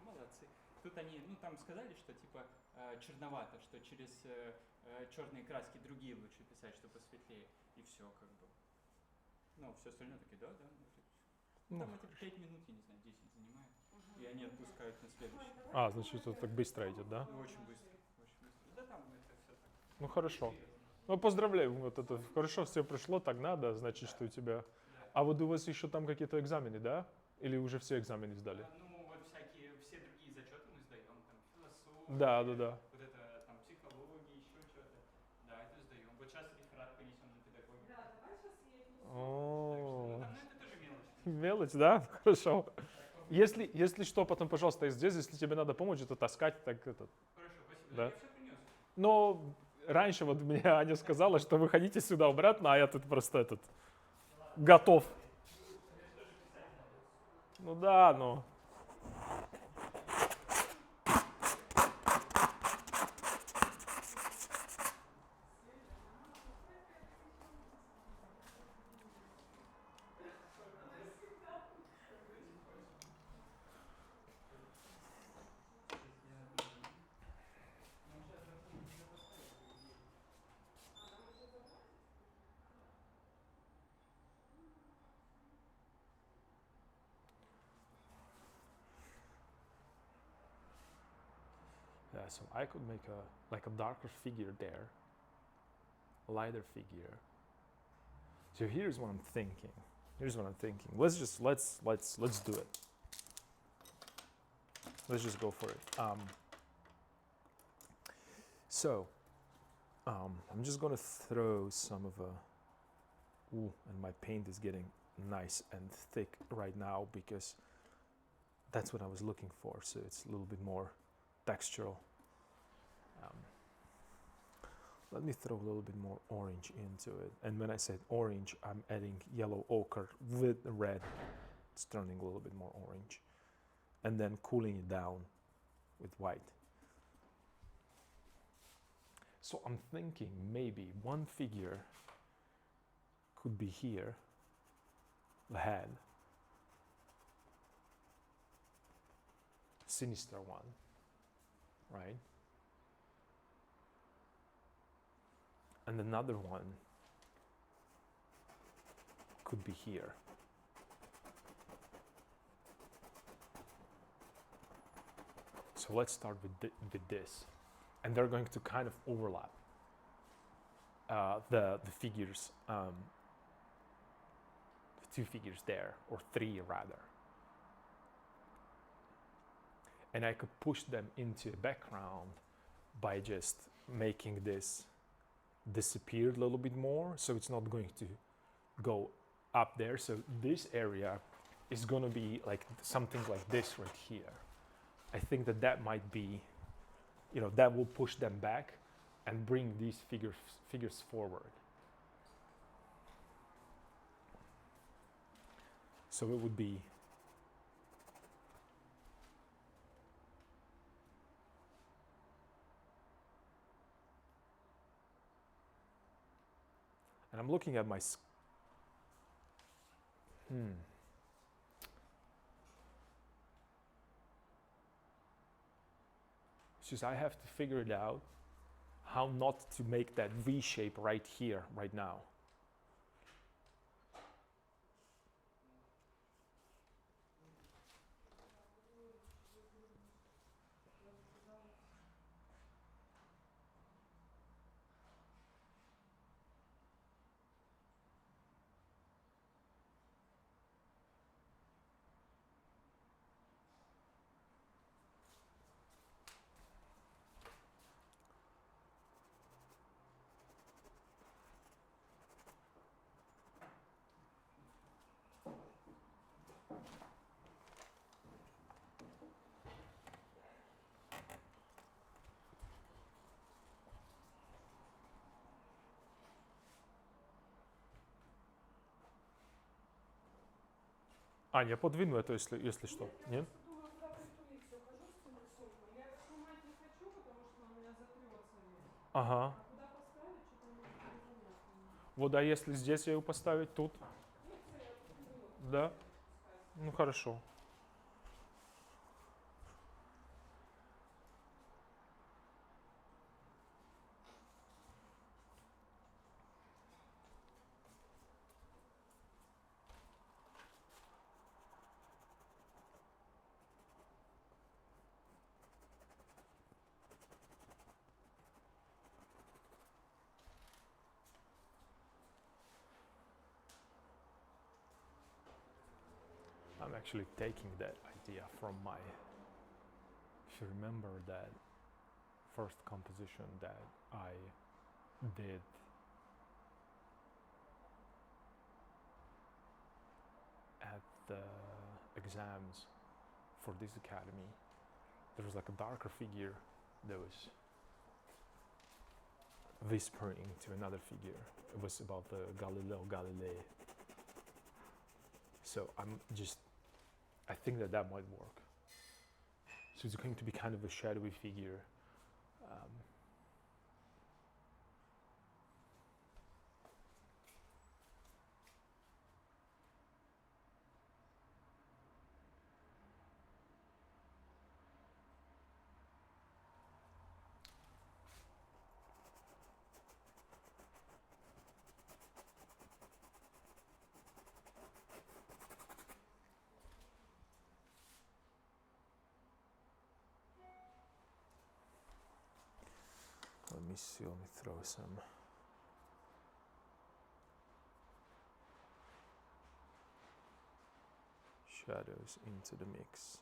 молодцы. Тут они, ну там сказали, что типа черновато, что через черные краски другие лучше писать, что посветлее, и все как бы. Ну, все остальное такие, да. Ну, Там это 5 минут, я не знаю, 10 занимает, и они отпускают на следующий. А, значит, это так быстро идет, да? Ну, очень быстро, очень быстро. Да там это все так. Ну, хорошо. Ну, поздравляю, вот это хорошо все прошло, так надо, значит, что у тебя... А вот у вас еще там какие-то экзамены, да? Или уже все экзамены сдали? Ну, вот всякие, все другие зачеты мы сдаем, там философия, Да. вот это там психология, еще что-то. Да, это сдаем. Вот сейчас реферат понесем на педагогику. Да, давай сейчас я их несу. О, Там, ну, это тоже мелочь. мелочь, да? Хорошо. Если что, потом, пожалуйста, здесь, если тебе надо помочь, это таскать, так этот. Хорошо, спасибо. Да. Я все принес. Но раньше вот мне Аня сказала, что вы ходите сюда обратно, а я тут просто готов. Ну да, но... Yeah, so I could make a darker figure there, a lighter figure. So here's what I'm thinking. Let's do it. Let's just go for it. I'm just gonna throw some of a. Ooh, and my paint is getting nice and thick right now because that's what I was looking for. So it's a little bit more textural. Let me throw a little bit more orange into it. And when I said orange, I'm adding yellow ochre with red. It's turning a little bit more orange. And then cooling it down with white. So I'm thinking maybe one figure could be here, the head, sinister one, right? And another one could be here. So let's start with this. And they're going to kind of overlap the figures, the two figures there, or three rather. And I could push them into a background by just making this disappear a little bit more, so it's not going to go up there. So this area is going to be like something like this right here. I think that might be, that will push them back and bring these figures forward. So it would be and I'm looking at my It's just I have to figure it out how not to make that V shape right here, right now. Ань, я подвину это, если что. Нет? Я просто думаю, куда приду и все, хожу с этим рисунком. Я снимать не хочу, потому что он у меня затрется весь. Ага. А куда поставить, что-то непонятно. Вот, а если здесь я ее поставить тут? Нет, все, я тут не буду. Да? Пускай. Ну хорошо. I'm actually taking that idea from my, if you remember that first composition that I did at the exams for this academy, there was like a darker figure that was whispering to another figure. It was about Galileo Galilei. So I think that might work. So it's going to be kind of a shadowy figure. Let me see, let me throw some shadows into the mix.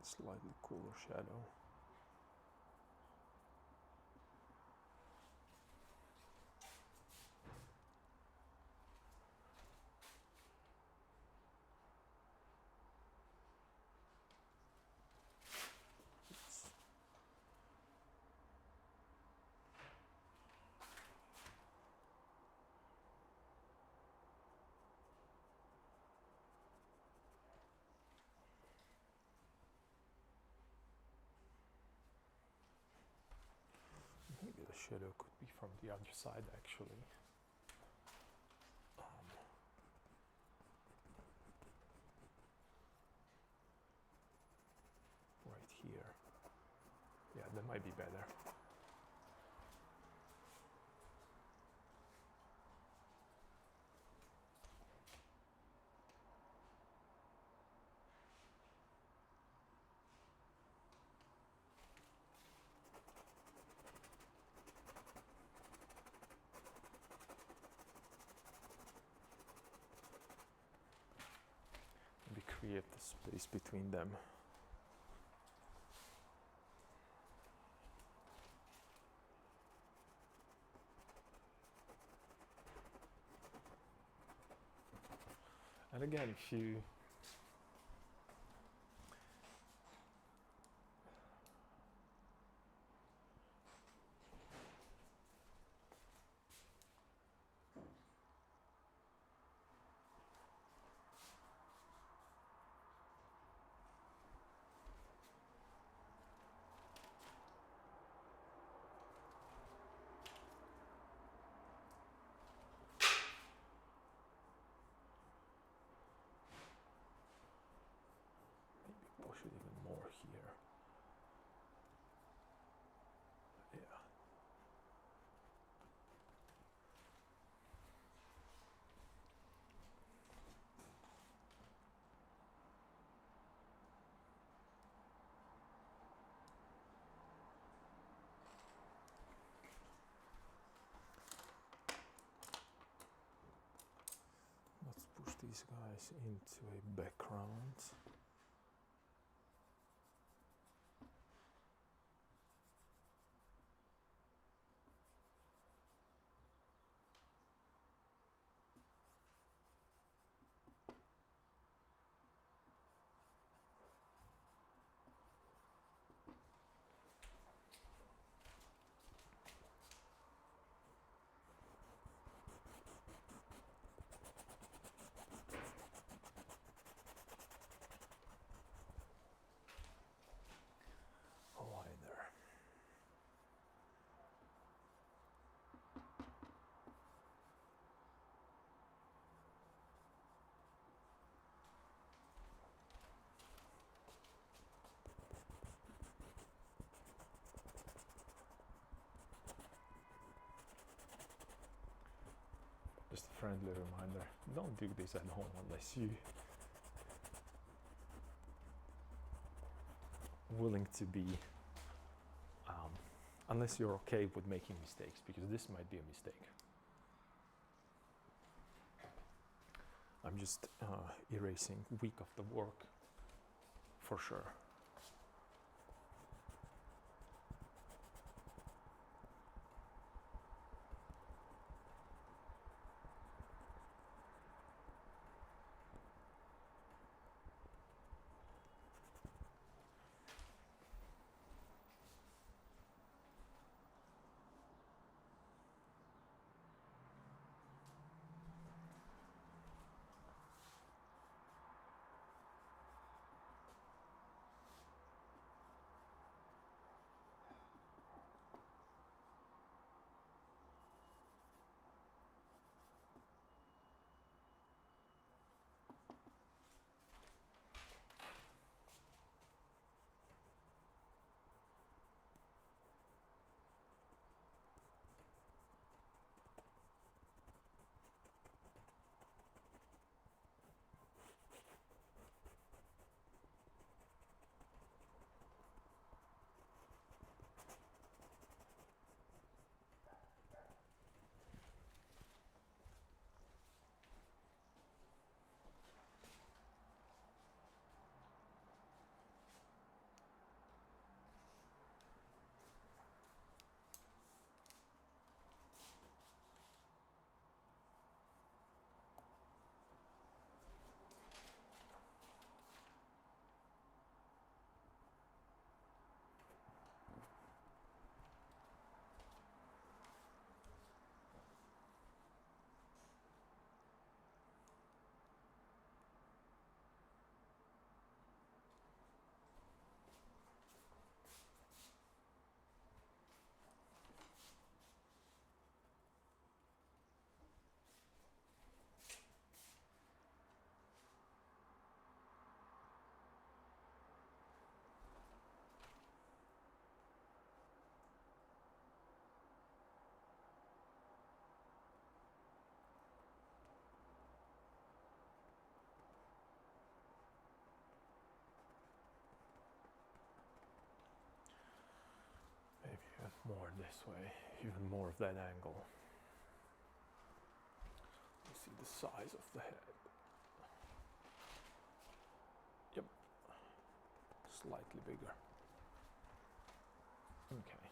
Slightly cooler shadow. Maybe the shadow could be from the other side actually. Right here. Yeah, that might be better. Maybe create the space between them. And again, if you push it even more here. Yeah. Let's push these guys into a background. A line there. Just a friendly reminder, don't do this at home unless you willing to be, unless you're okay with making mistakes, because this might be a mistake. I'm just erasing week of the work for sure. more this way, even more of that angle. You see the size of the head. Yep, slightly bigger. Okay.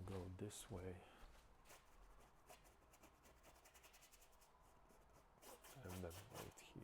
go this way. And then right here.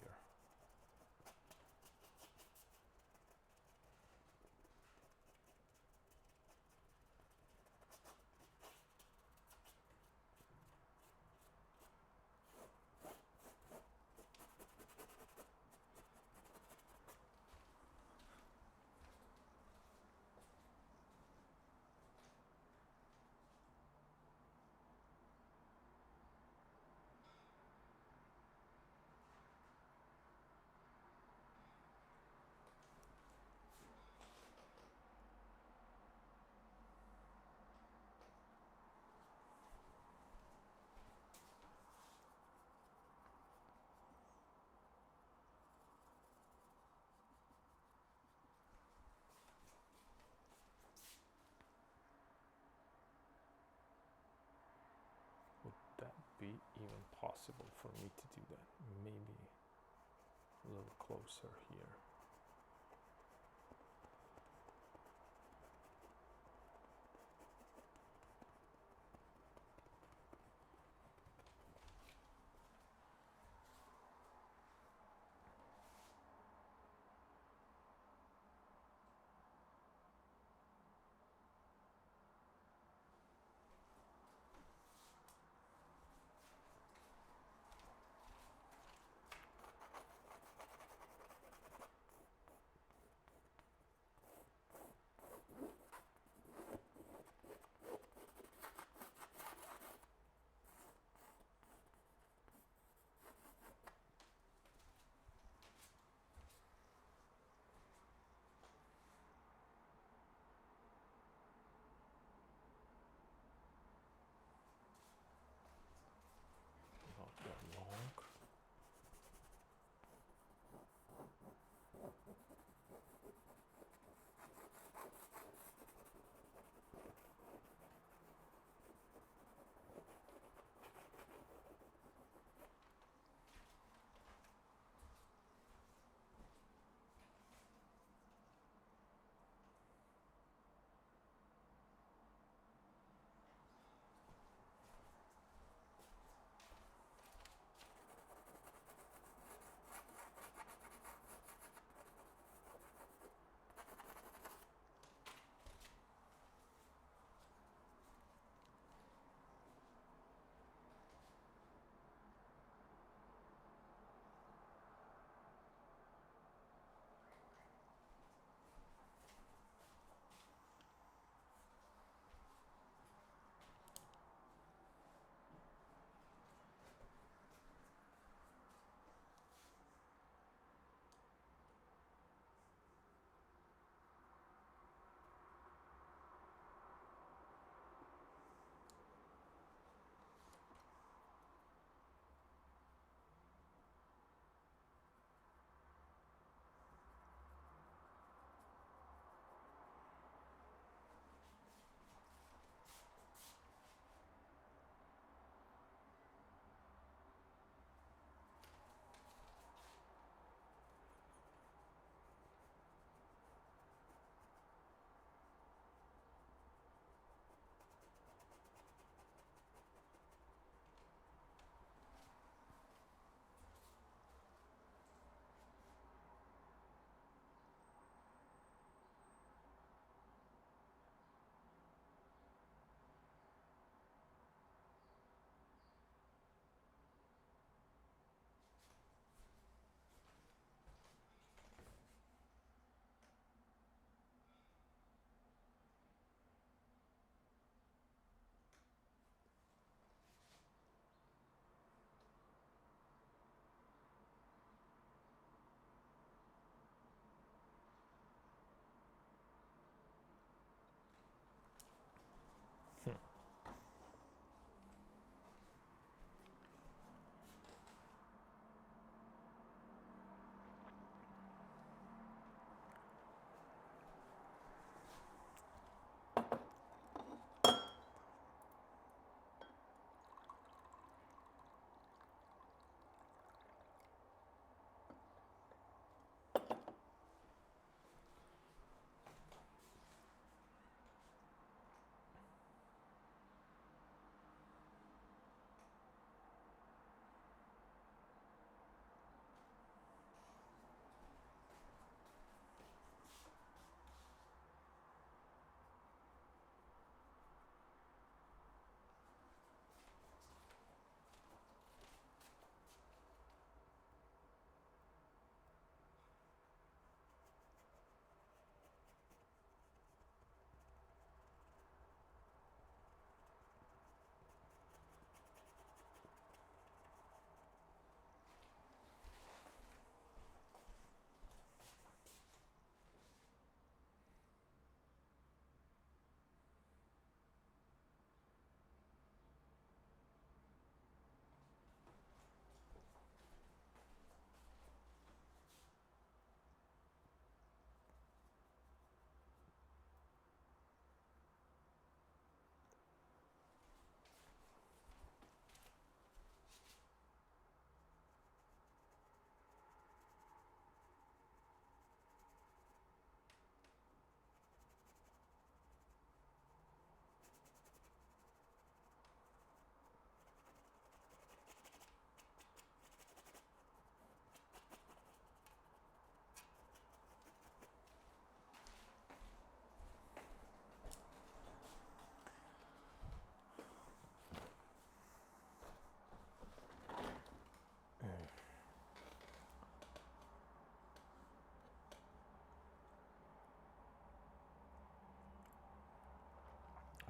Would that be even possible for me to do that? Maybe a little closer here.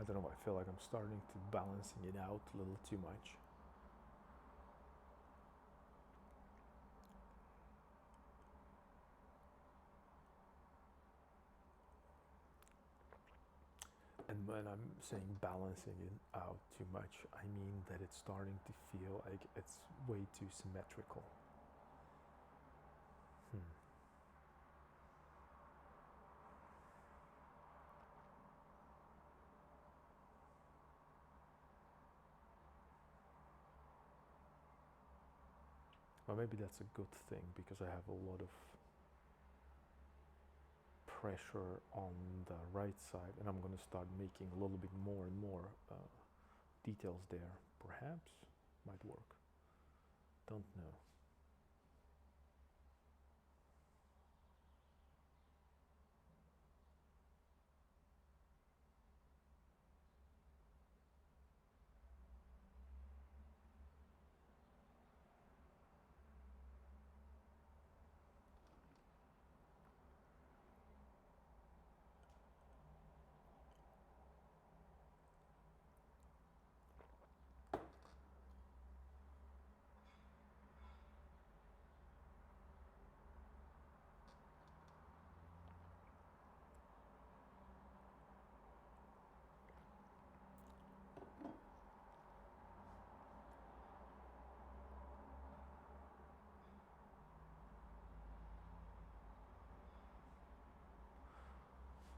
I don't know, I feel like I'm starting to balancing it out a little too much. And when I'm saying balancing it out too much, I mean that it's starting to feel like it's way too symmetrical. Hmm. Well, maybe that's a good thing because I have a lot of pressure on the right side, and I'm going to start making a little bit more and more details there. Perhaps might work. Don't know.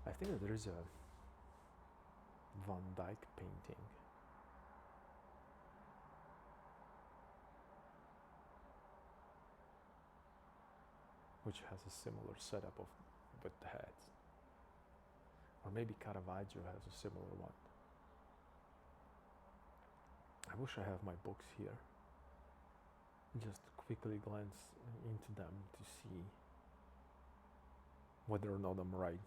I think that there is a Van Dyck painting which has a similar setup of with the heads. Or maybe Caravaggio has a similar one. I wish I have my books here. Just quickly glance into them to see whether or not I'm right.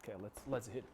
Okay, let's hit.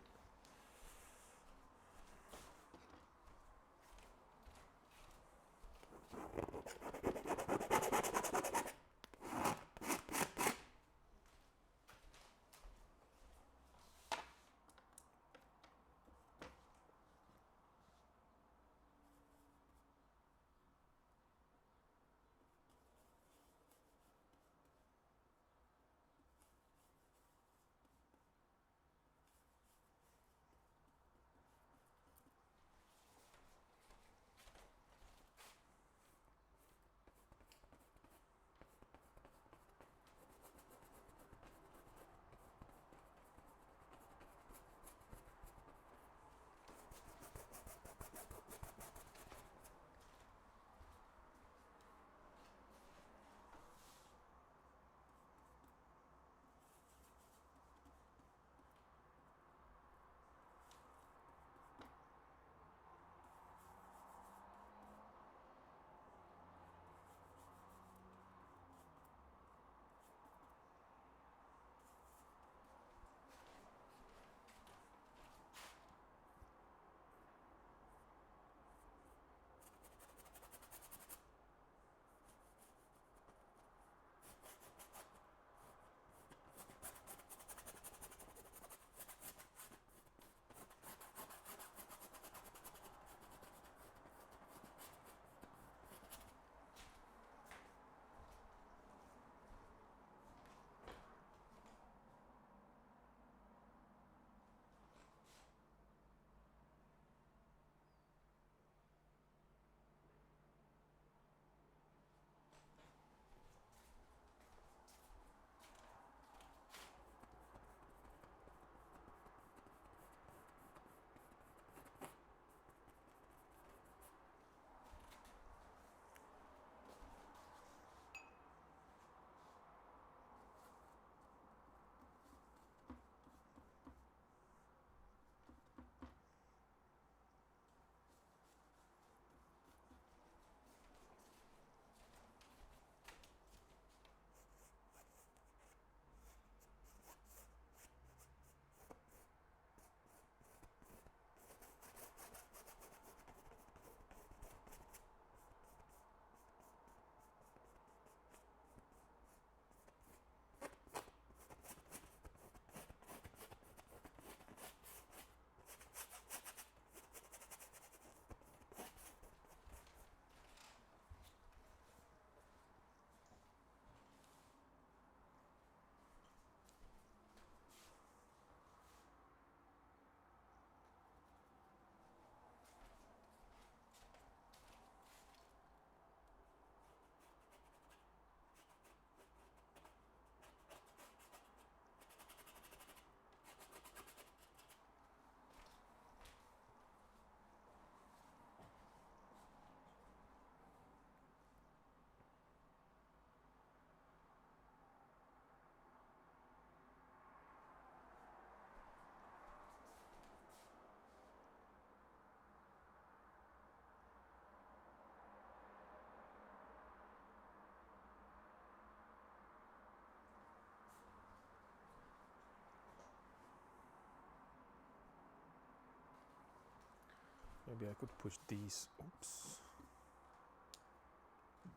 Maybe I could push these. Oops.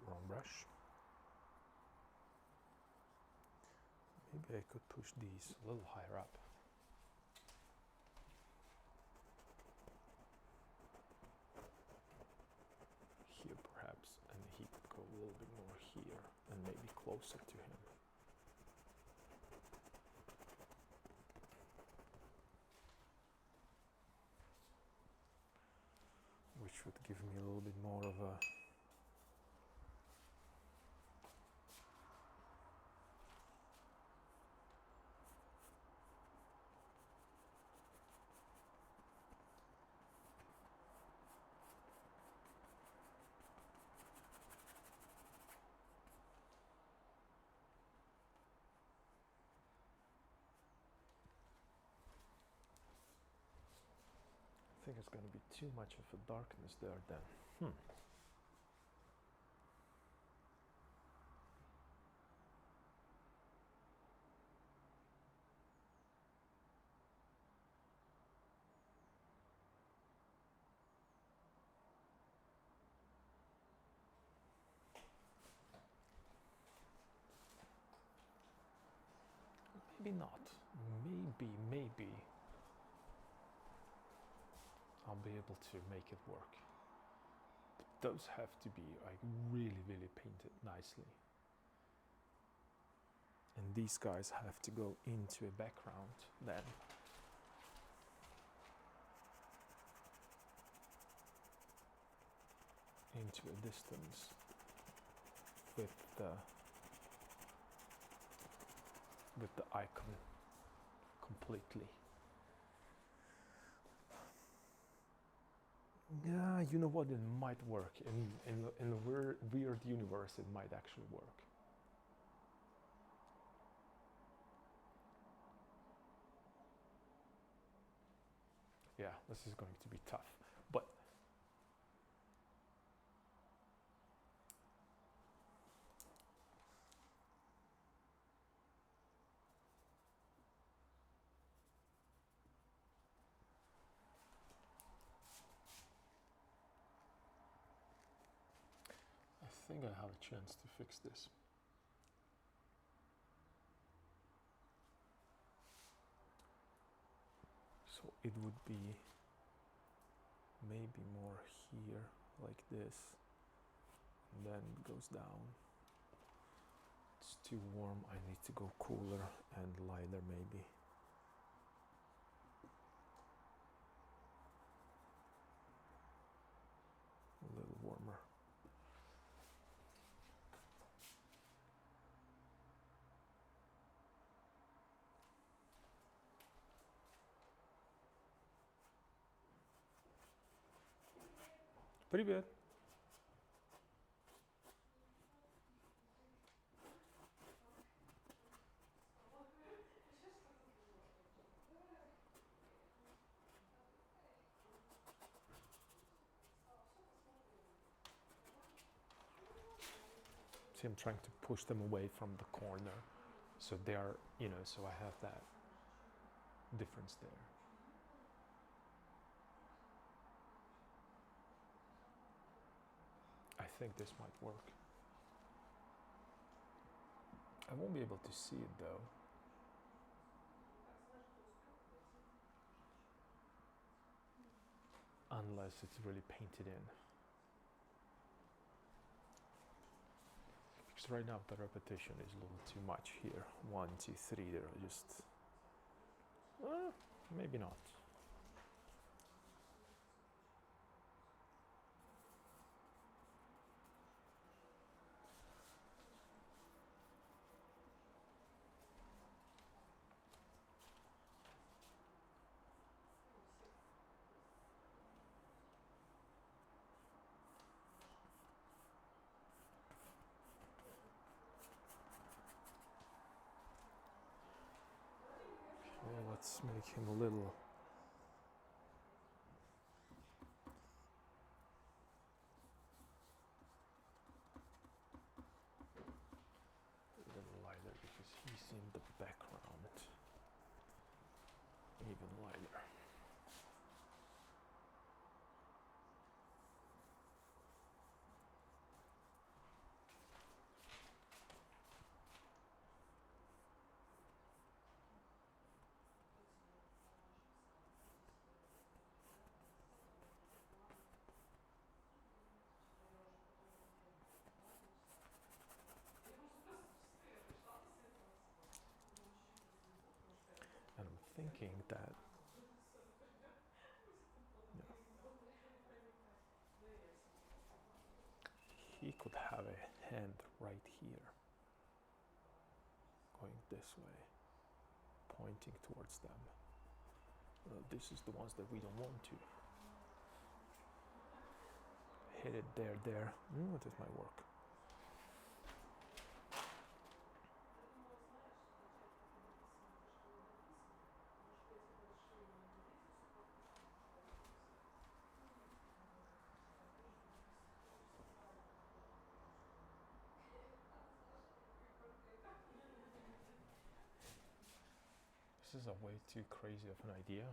Wrong brush. Maybe I could push these a little higher up. Here perhaps, and he could go a little bit more here and maybe closer to him. Which would give me a little bit more of a I think it's going to be too much of a darkness there then. Maybe not. Maybe I'll be able to make it work. But those have to be like really painted nicely. And these guys have to go into a background then. Into a distance with the icon completely. Yeah, you know what? It might work in a weird universe. It might actually work. Yeah, this is going to be tough, but I think I have a chance to fix this. So it would be maybe more here, like this, and then it goes down. It's too warm. I need to go cooler and lighter maybe. A little warmer. Привет. See, I'm trying to push them away from the corner, so they are, so I have that difference there. I think this might work. I won't be able to see it though. Unless it's really painted in. Because right now the repetition is a little too much here. 1, 2, 3, there are just... maybe not. Well, let's make him a little... lighter because he's in the background. Even lighter. thinking that he could have a hand right here, going this way, pointing towards them. This is the ones that we don't want to. Hit it there. This might work. This is a way too crazy of an idea.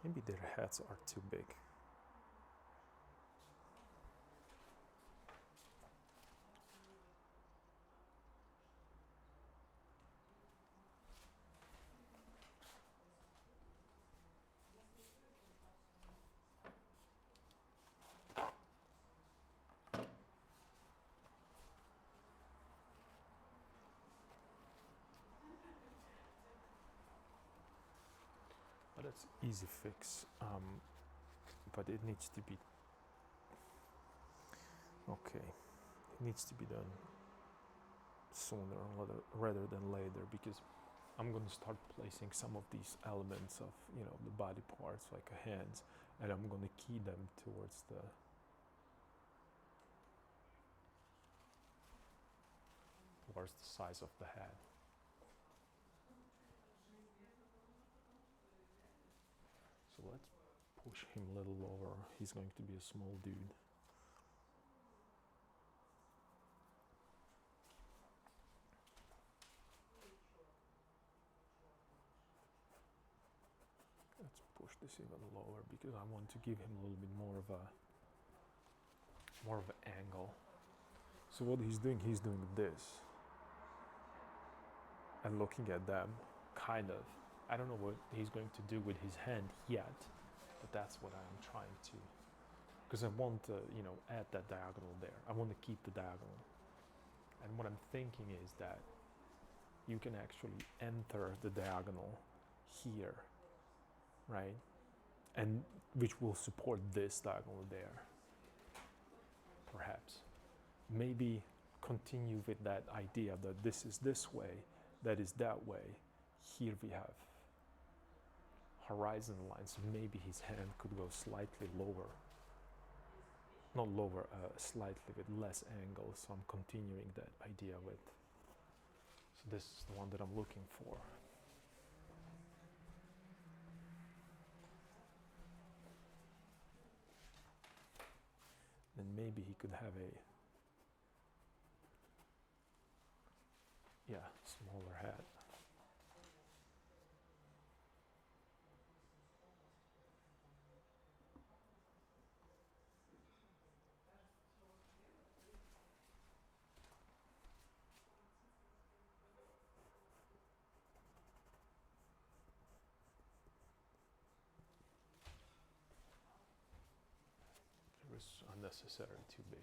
Maybe their heads are too big. But that's easy fix. But it needs to be okay. It needs to be done sooner rather than later, because I'm going to start placing some of these elements of the body parts like hands, and I'm going to key them towards the size of the head. So let's push him a little lower. He's going to be a small dude. Let's push this even lower because I want to give him a little bit more of an angle. So what he's doing this and looking at them, kind of. I don't know what he's going to do with his hand yet, but that's what I'm trying to, because I want to, add that diagonal there. I want to keep the diagonal. And what I'm thinking is that you can actually enter the diagonal here, right? And which will support this diagonal there, perhaps. Maybe continue with that idea that this is this way, that is that way. Here we have horizon lines, so maybe his hand could go slightly lower. Not lower, slightly with less angle, so I'm continuing that idea with. So this is the one that I'm looking for. And maybe he could have a smaller head. It was unnecessarily too big.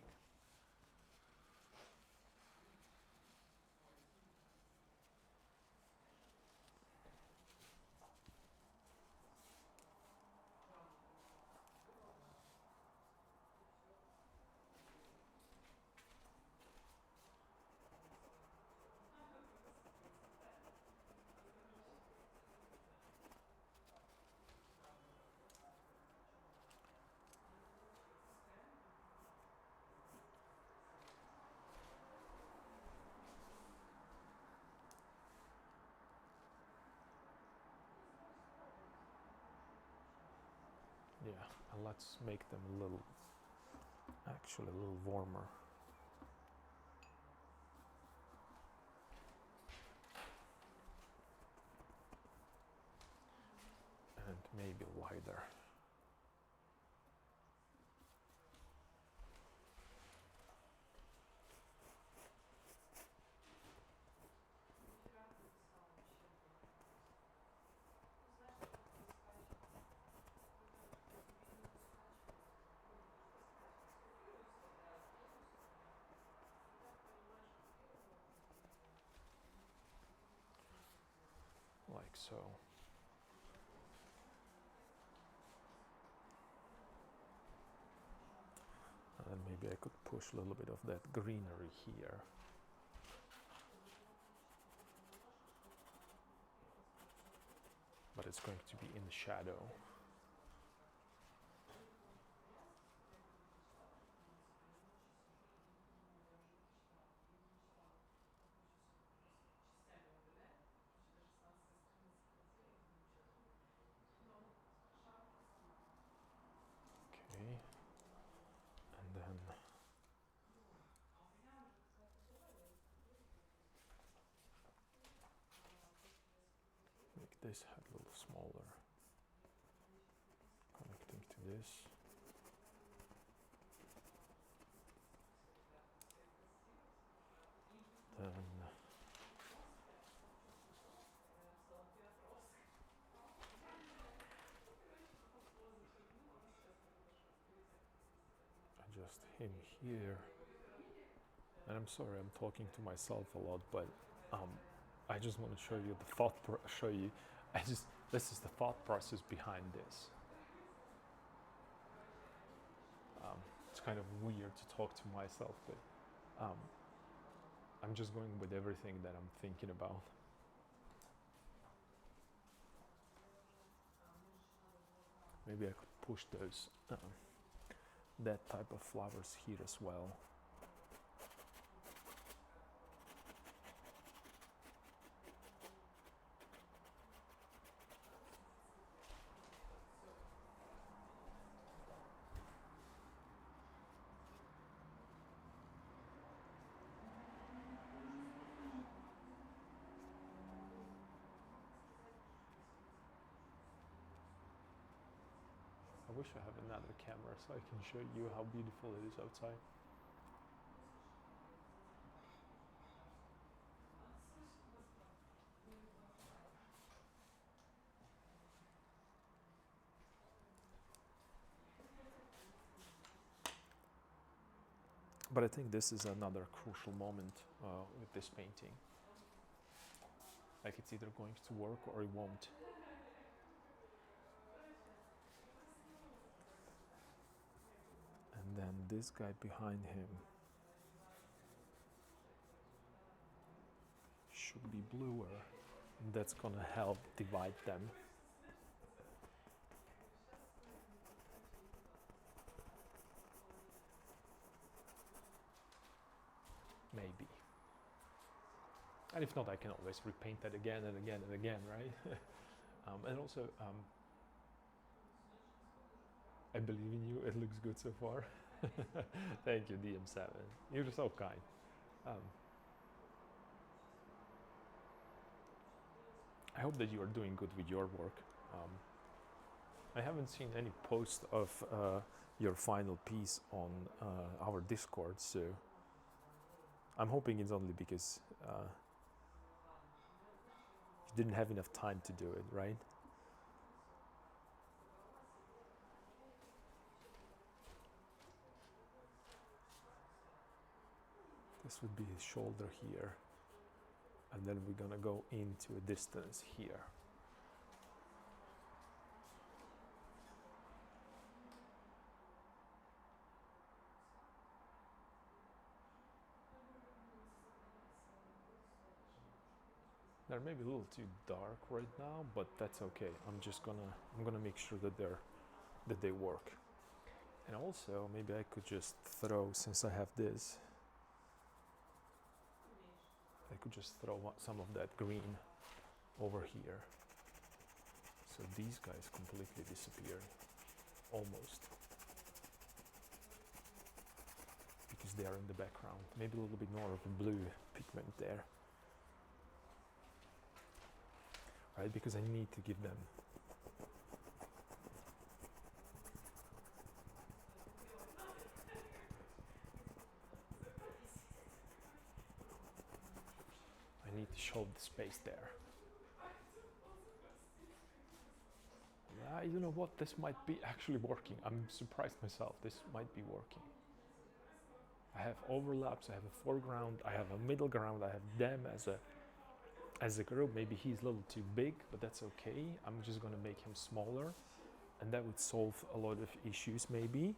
Yeah, and let's make them a little warmer. And maybe wider. like so. And then maybe I could push a little bit of that greenery here. But it's going to be in the shadow. Okay. And then make this head a little smaller. Connecting to this. Then adjust him here. And I'm sorry, I'm talking to myself a lot, but I just want to show you the thought. This is the thought process behind this. It's kind of weird to talk to myself, but I'm just going with everything that I'm thinking about. Maybe I could push those that type of flowers here as well. I wish I have another camera so I can show you how beautiful it is outside. But I think this is another crucial moment with this painting. Like it's either going to work or it won't. And then this guy behind him should be bluer. And that's gonna help divide them. Maybe. And if not, I can always repaint that again and again and again, right? And also, I believe in you. It looks good so far. Thank you, DM7. You're so kind. I hope that you are doing good with your work. I haven't seen any post of your final piece on our Discord, so I'm hoping it's only because you didn't have enough time to do it, right? This would be his shoulder here, and then we're gonna go into a distance here. They're maybe a little too dark right now, but that's okay. I'm gonna make sure that they work. And also, maybe I could just throw, since I have this, I could just throw some of that green over here. So these guys completely disappear, almost. Because they are in the background. Maybe a little bit more of a blue pigment there. Right, because I need to give them I need to show the space there. You know what, this might be actually working. I'm surprised myself, this might be working. I have overlaps, I have a foreground, I have a middle ground, I have them as a as a girl, maybe he's a little too big, but that's okay. I'm just gonna make him smaller, and that would solve a lot of issues maybe.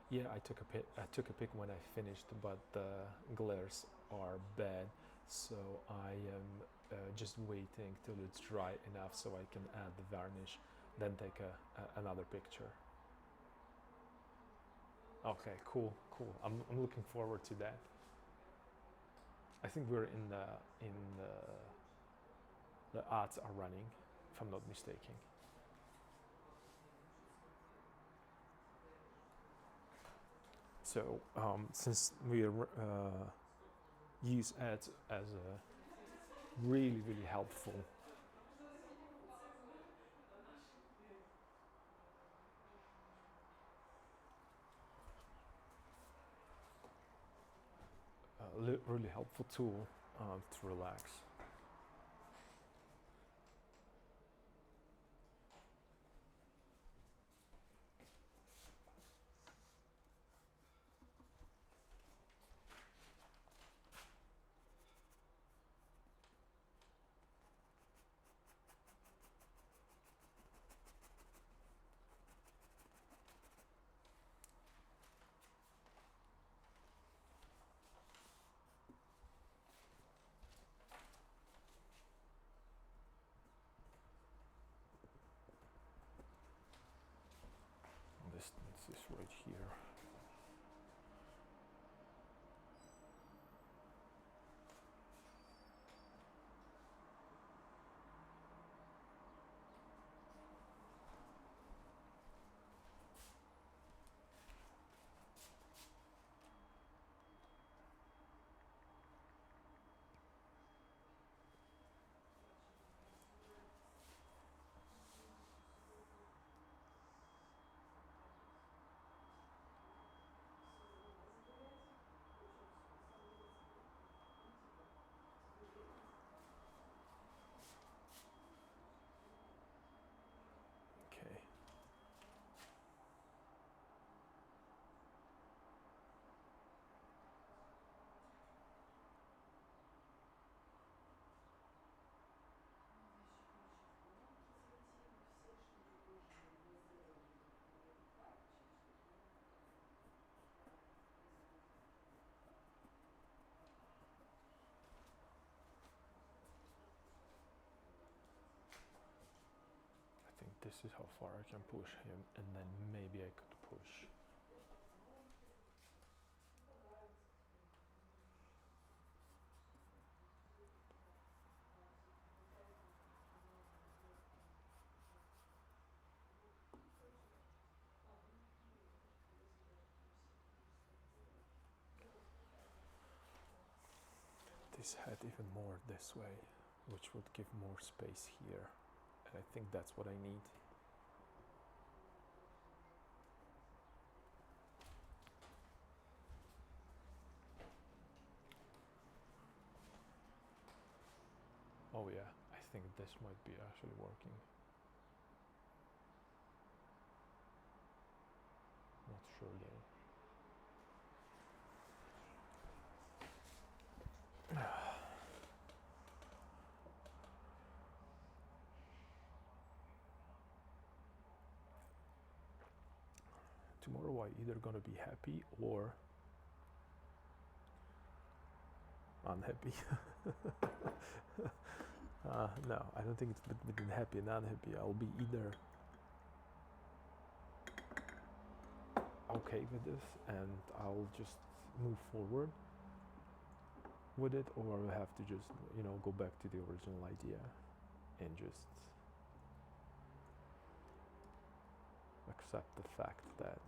Yeah, I took a pic when I finished, but the glares are bad, so I am just waiting till it's dry enough so I can add the varnish, then take another picture. Okay, cool. I'm looking forward to that. I think we're in the ads are running, if I'm not mistaken. So since we use ads as a really helpful really helpful tool to relax. This is right here. Okay. I think this is how far I can push him, and then maybe I could push. This head even more this way, which would give more space here, and I think that's what I need. Oh yeah, I think this might be actually working. Not sure though. Tomorrow I either gonna be happy or unhappy. No, I don't think it's between happy and unhappy. I'll be either okay with this and I'll just move forward with it, or I'll have to just, go back to the original idea and just accept the fact that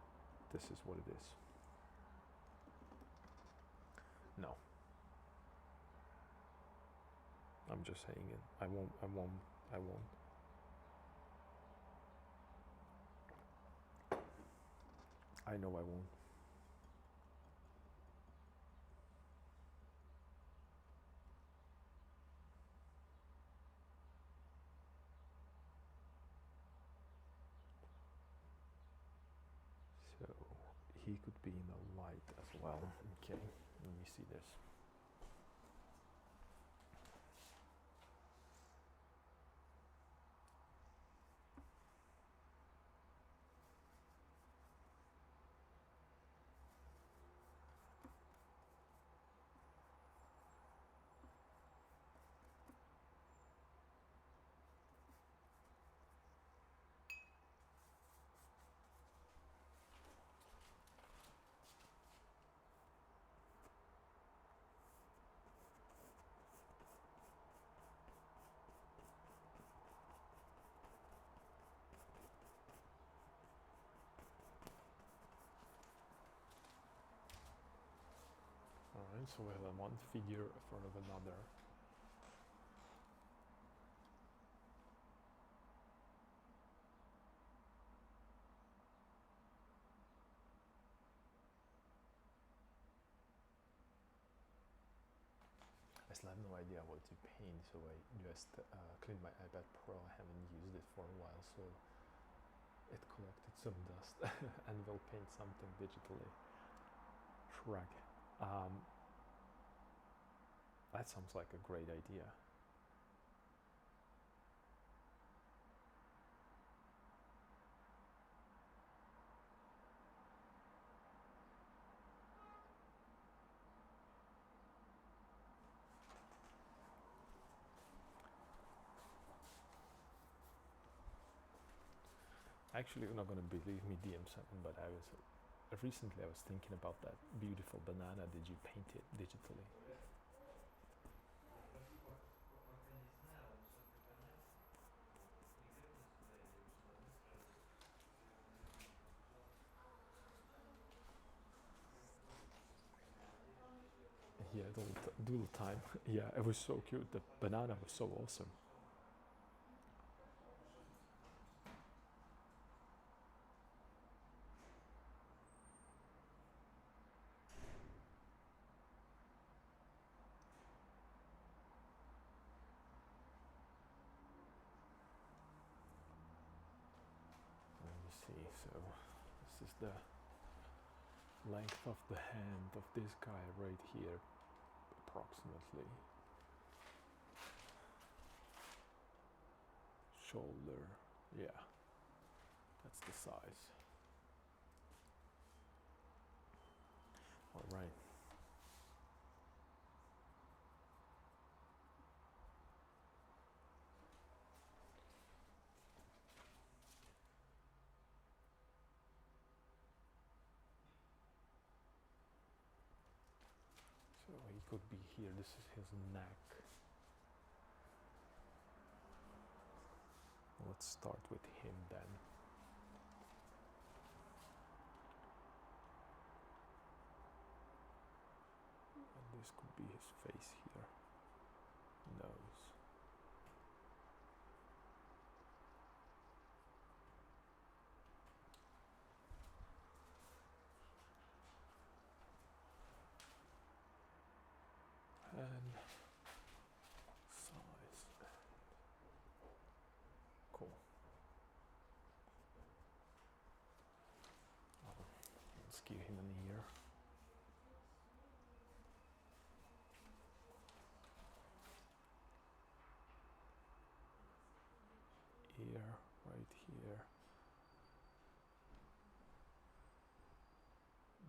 this is what it is. No. I'm just saying it. I won't. I know I won't. be in the light as well. Okay, let me see this. Alright, so we have one figure in front of another. I still have no idea what to paint, so I just cleaned my iPad Pro. I haven't used it for a while, so it collected some dust and will paint something digitally. Shrug. That sounds like a great idea. Actually, you're not going to believe me, DM7, but recently I was thinking about that beautiful banana. Did you paint it digitally? Yeah, the time. Yeah, it was so cute. The banana was so awesome. Let me see. So this is the length of the hand of this guy right here, approximately. Shoulder, yeah, that's the size. All right. So he could be here. This is his neck. Let's start with him then. And this could be his face here. Nose. And size. Cool. Let's give him an ear. Ear right here.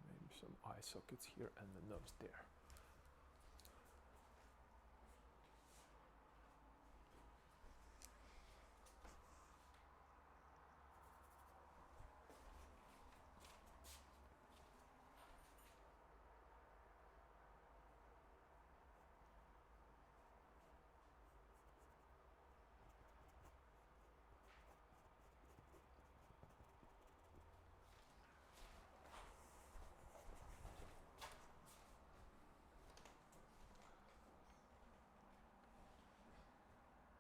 Maybe some eye sockets here and the nose there.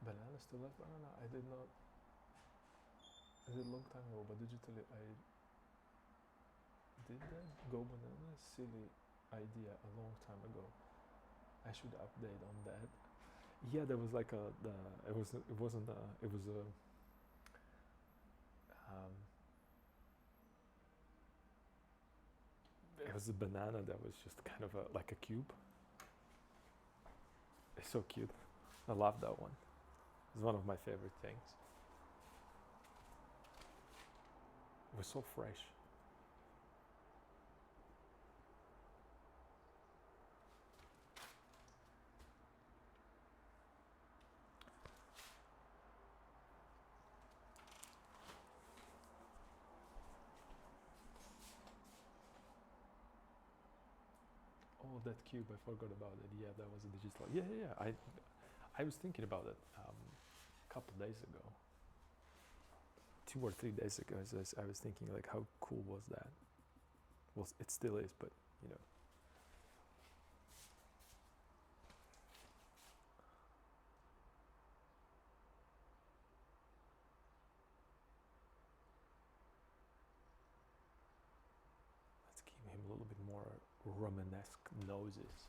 Banana, still like banana? I did not. I did a long time ago, but digitally I did that. Go banana, silly idea a long time ago. I should update on that. Yeah, there was like it was a it was a banana that was just kind of like a cube. It's so cute. I love that one. It's one of my favorite things. It was so fresh. Oh, that cube! I forgot about it. Yeah, that was a digital. Yeah, yeah, yeah. I was thinking about it a couple days ago, 2 or 3 days ago. I was thinking like, how cool was that? Well, it still is, but you know. Let's give him a little bit more Romanesque noses.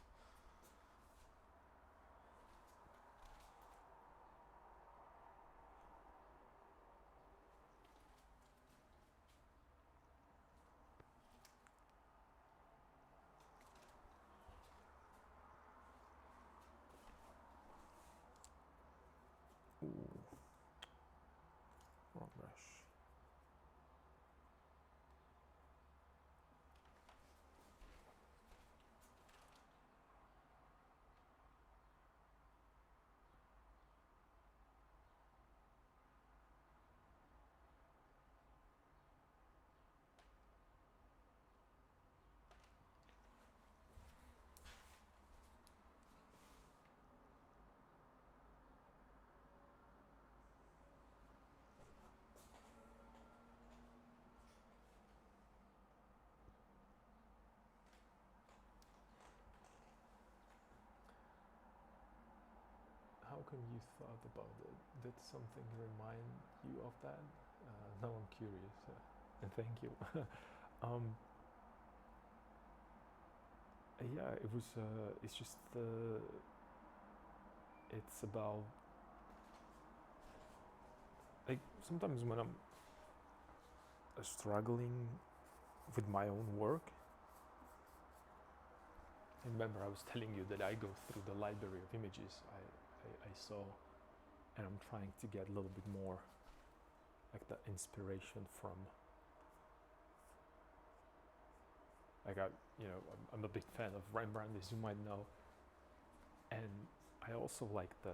Ooh, wrong brush. How come you thought about it? Did something remind you of that? Now I'm curious, and thank you. um, yeah, it was. It's just. It's about like sometimes when I'm struggling with my own work. Remember, I was telling you that I go through the library of images I saw, and I'm trying to get a little bit more like the inspiration from. Like I'm a big fan of Rembrandt, as you might know, and I also like the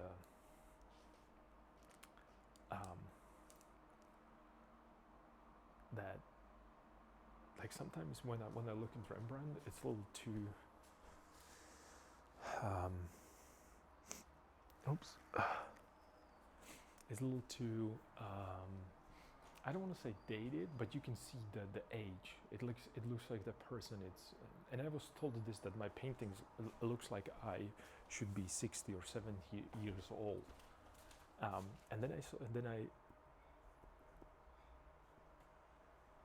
that like sometimes when I look at Rembrandt, it's a little too oops, it's a little too I don't want to say dated, but you can see the age. It looks like the person. And I was told this that my paintings looks like I should be 60 or 70 years old. And then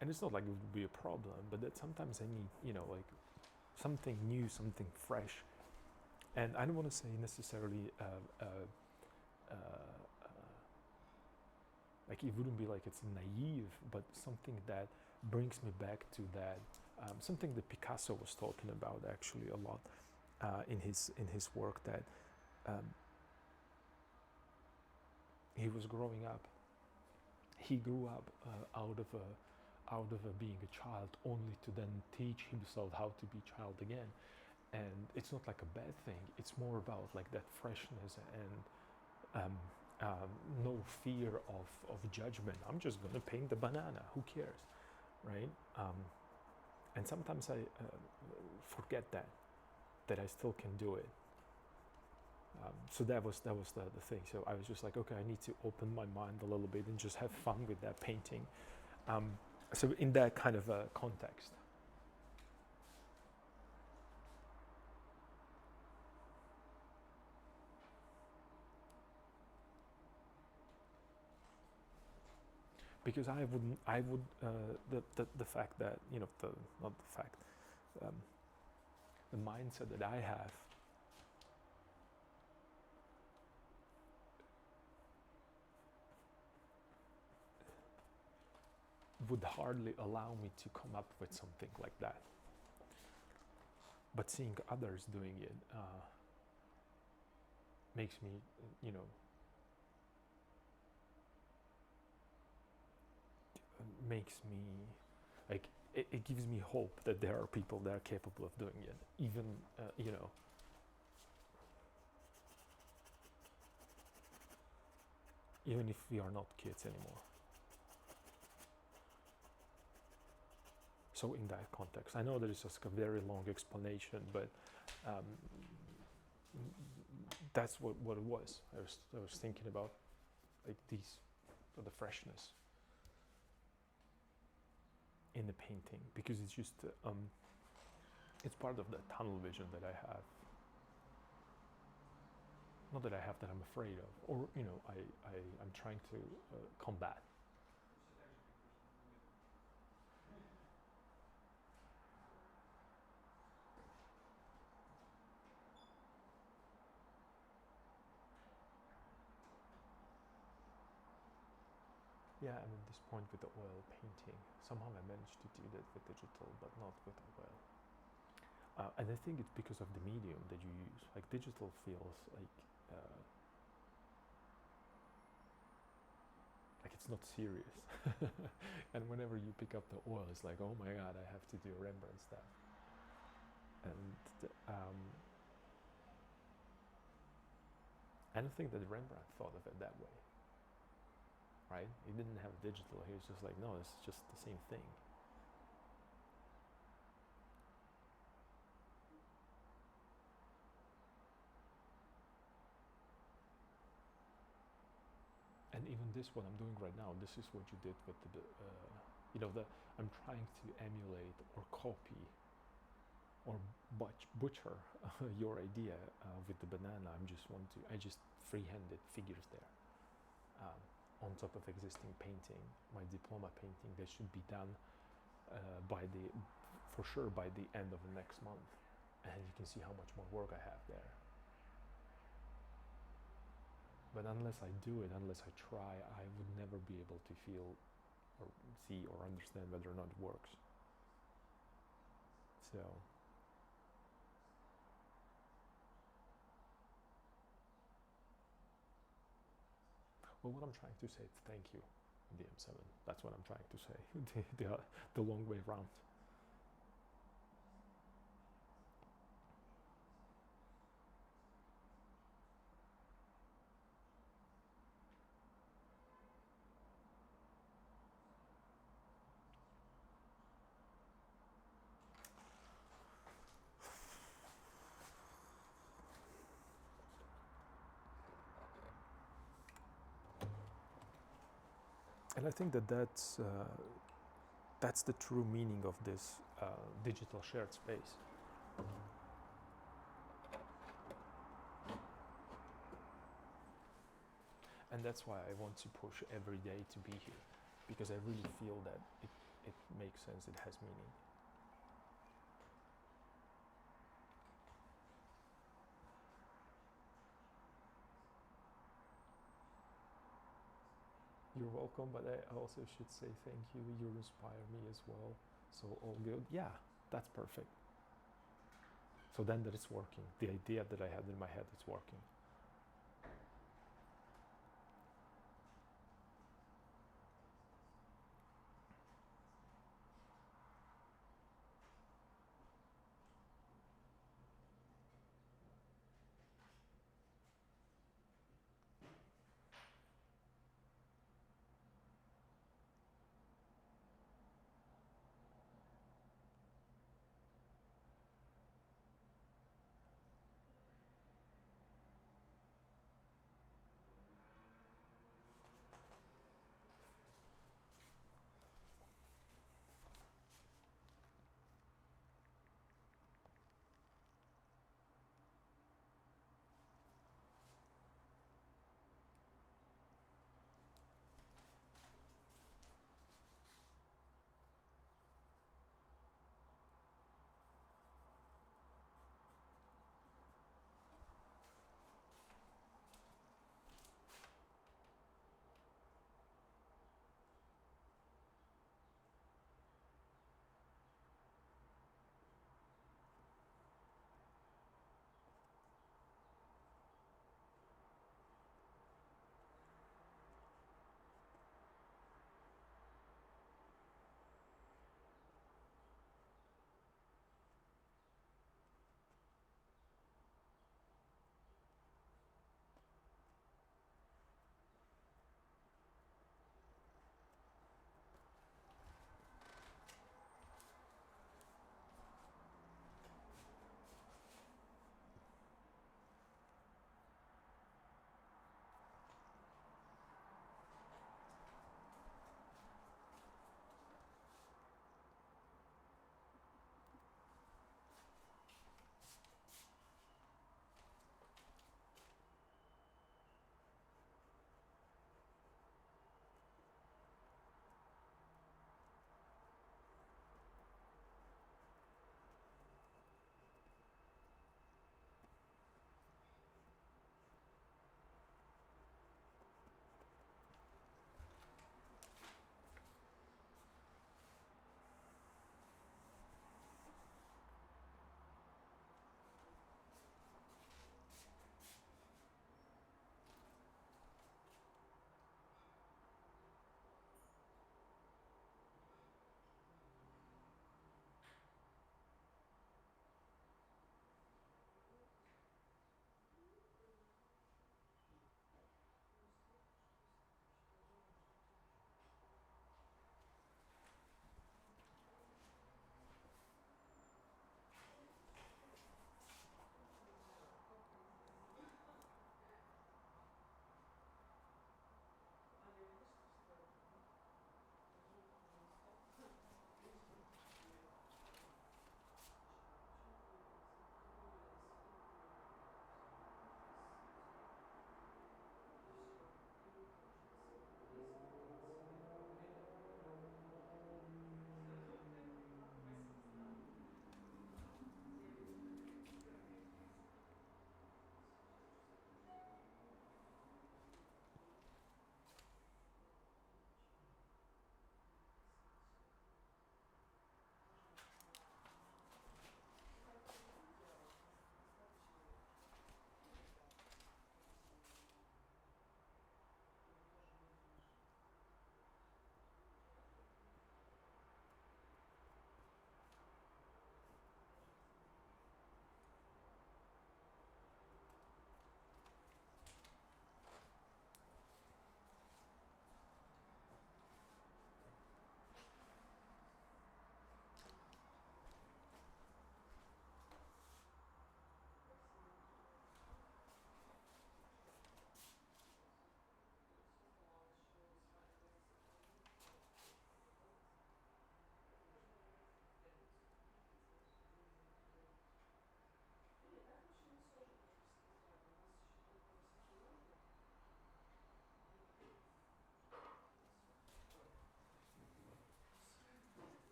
and it's not like it would be a problem, but that sometimes I need like something new, something fresh. And I don't want to say necessarily like it wouldn't be like it's naive, but something that brings me back to that, something that Picasso was talking about actually a lot in his work, that he was growing up. He grew up out of being a child, only to then teach himself how to be child again. And it's not like a bad thing. It's more about like that freshness and no fear of judgment. I'm just gonna paint the banana. Who cares, right? And sometimes I forget that I still can do it. So that was the thing. So I was just like, okay, I need to open my mind a little bit and just have fun with that painting. So in that kind of a context. Because I would the fact that not the fact, the mindset that I have would hardly allow me to come up with something like that. but seeing others doing it makes me, you know, makes me like it gives me hope that there are people that are capable of doing it, even you know, even if we are not kids anymore. So in that context, I know that it's just a very long explanation, but um, that's what it was. I was thinking about like the freshness in the painting, because it's just it's part of the tunnel vision that I have. Not that I have, that I'm afraid of, or you know, I'm trying to combat. Yeah, I'm at this point with the oil painting. Somehow I managed to do that with digital, but not with oil. And I think it's because of the medium that you use. Like digital feels like it's not serious. And whenever you pick up the oil, it's like, oh my God, I have to do Rembrandt stuff. And I don't think that Rembrandt thought of it that way, right? He didn't have digital. He was just like, no, it's just the same thing. And even this, what I'm doing right now, this is what you did with the, you know, I'm trying to emulate or copy or butcher your idea with the banana. I just freehanded figures there on top of existing painting. My diploma painting, that should be done for sure by the end of the next month. And you can see how much more work I have there. But unless I do it, unless I try, I would never be able to feel or see or understand whether or not it works. So, well, what I'm trying to say is thank you, DM7. That's what I'm trying to say, the long way around. And I think that that's the true meaning of this digital shared space. And that's why I want to push every day to be here, because I really feel that it makes sense, it has meaning. You're welcome, but I also should say thank you. You inspire me as well. So all good. Yeah, that's perfect. So then that it's working. The idea that I had in my head is working.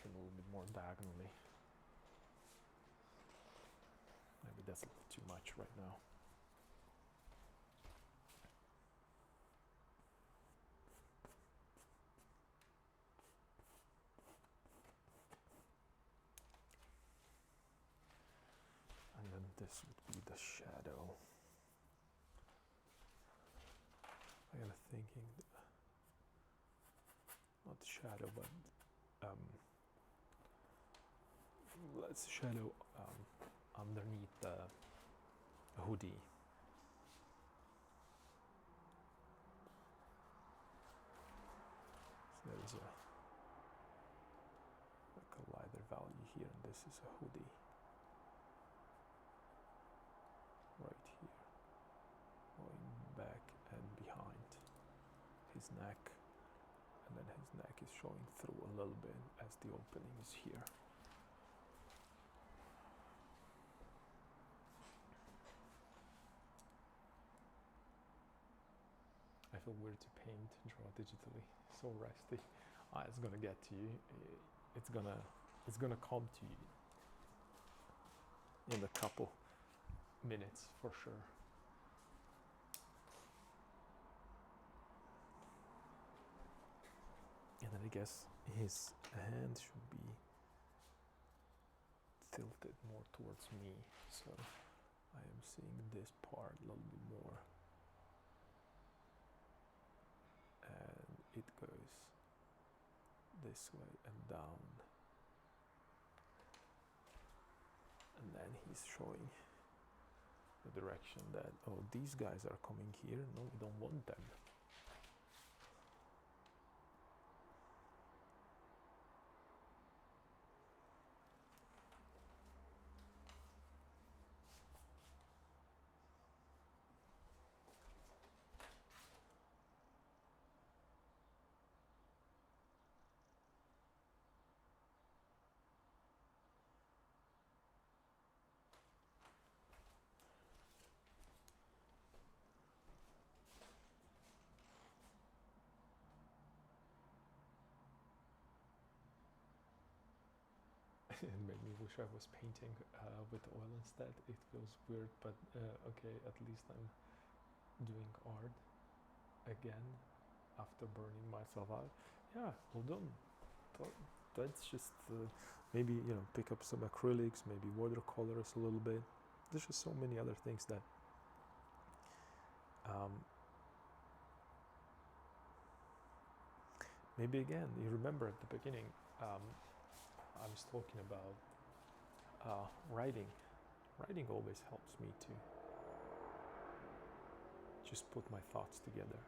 direction a little bit more diagonally. Maybe that's a little too much right now. And then this would be the shadow. I got thinking, not the shadow, but let's shadow underneath the hoodie. So there is a collider value here, and this is a hoodie right here, going back and behind his neck, and then his neck is showing through a little bit as the opening is here. I feel weird to paint, draw digitally. So rusty. It's gonna get to you. It's gonna come to you in a couple minutes for sure. And then I guess his hand should be tilted more towards me, so I am seeing this part a little bit more. And it goes this way and down, and then he's showing the direction that, oh, these guys are coming here, no, we don't want them. It made me wish I was painting with oil instead. It feels weird, but okay, at least I'm doing art again after burning myself out. Yeah, well done. That's just maybe, you know, pick up some acrylics, maybe watercolors a little bit. There's just so many other things that maybe again, you remember at the beginning, I was talking about writing. Writing always helps me to just put my thoughts together.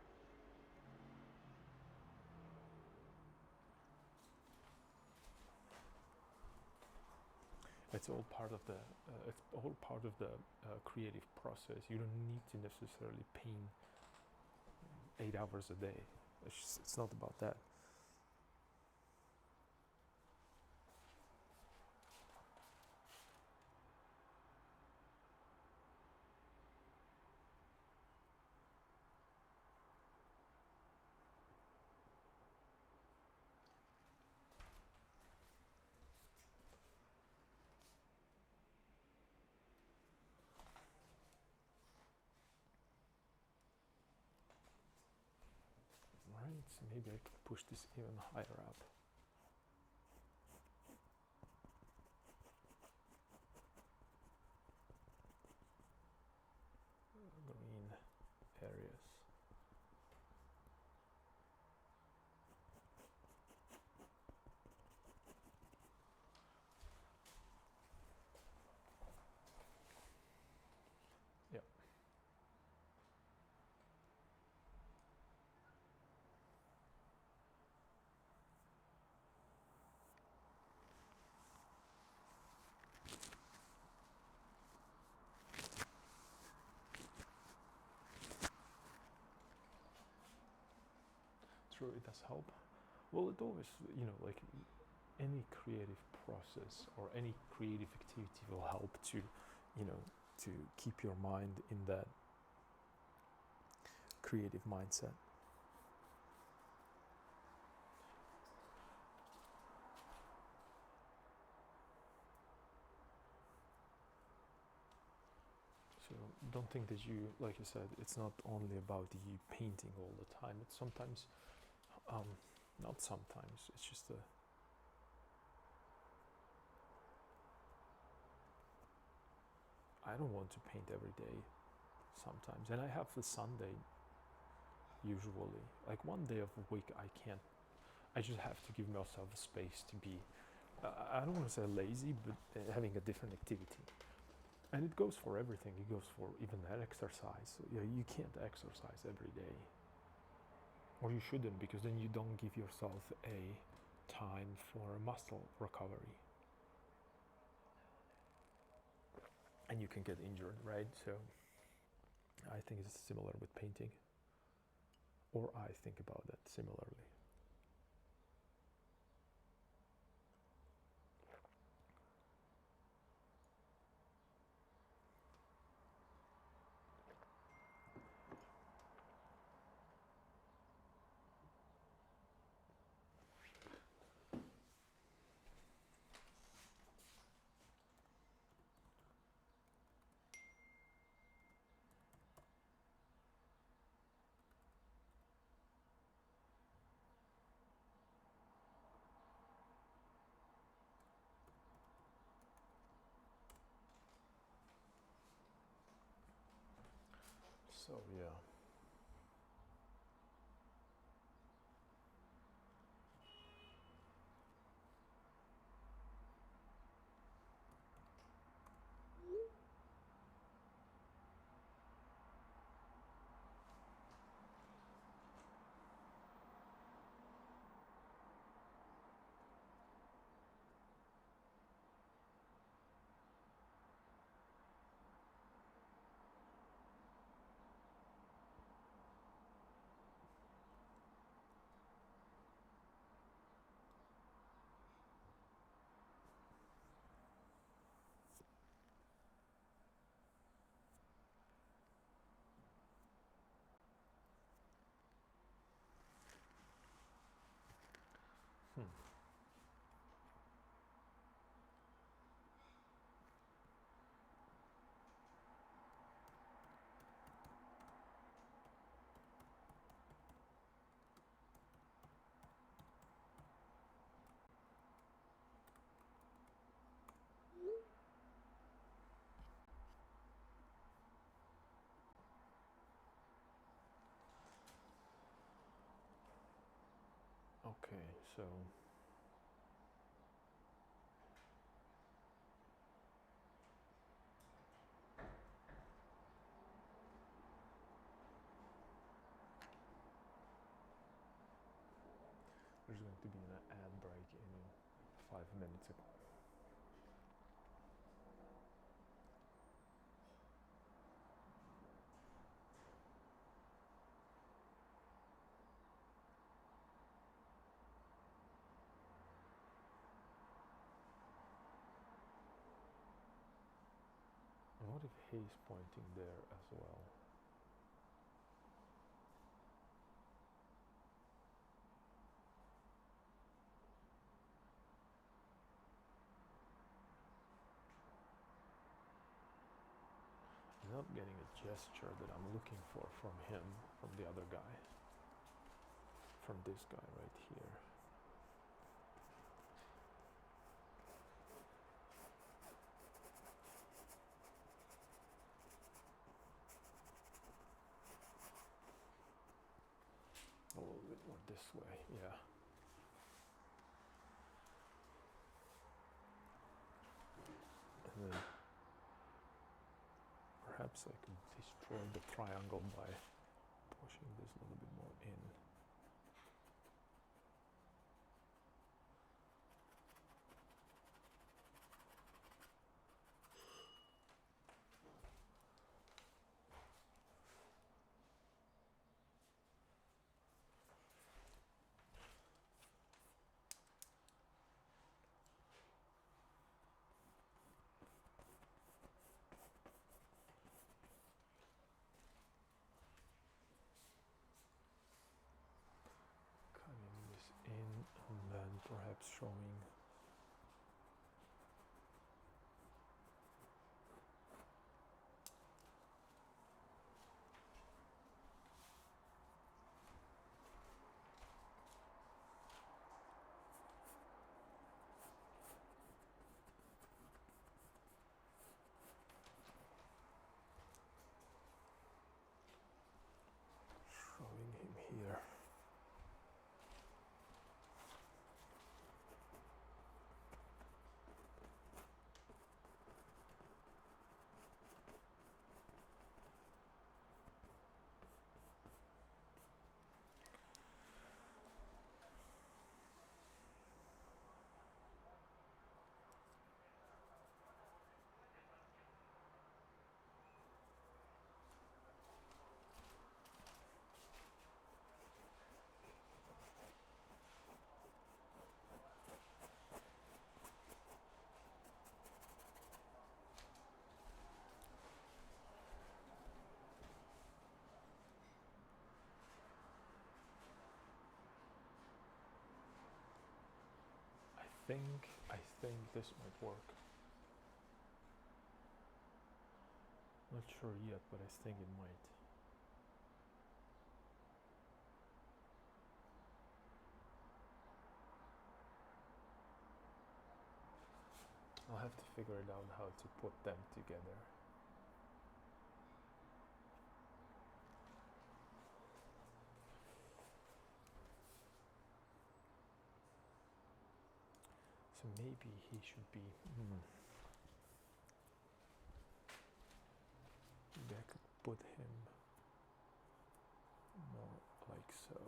It's all part of the creative process. You don't need to necessarily paint 8 hours a day. It's not about that. Right, so maybe I can push this even higher up. Green areas. Yep. True, it does help. Well, it always, you know, like any creative process or any creative activity will help to, you know, to keep your mind in that creative mindset. don't think that you, like you said, it's not only about the painting all the time. It's sometimes, not sometimes. It's just a. I don't want to paint every day. Sometimes, and I have the Sunday. Usually, like one day of a week, I can't. I just have to give myself a space to be. I don't want to say lazy, but having a different activity. And it goes for everything. It goes for even that exercise. So, yeah, you can't exercise every day, or you shouldn't, because then you don't give yourself a time for muscle recovery, and you can get injured, right? So, I think it's similar with painting, or I think about that similarly. So yeah. Hmm. Okay, so there's going to be an ad break in 5 minutes. And what if he's pointing there as well? I'm not getting a gesture that I'm looking for from him, from the other guy, from this guy right here. A little bit more this way, yeah. And then perhaps I could destroy the triangle by pushing this a little bit more in. Cutting this in and then perhaps showing. think this might work. Not sure yet, but I think it might. I'll have to figure it out how to put them together. So maybe he should be. Maybe I could put him more like so.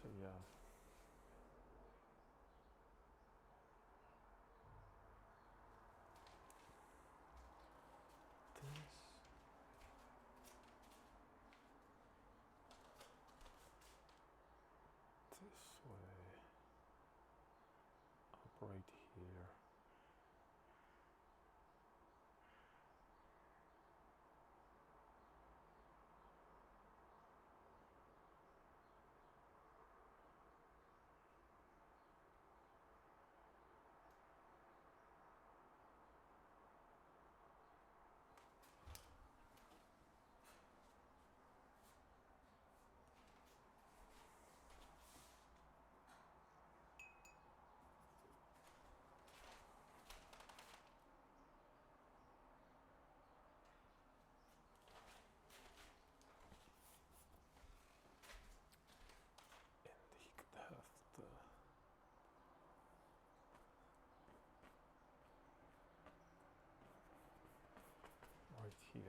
So yeah. This way, up right here. And he could have the right here.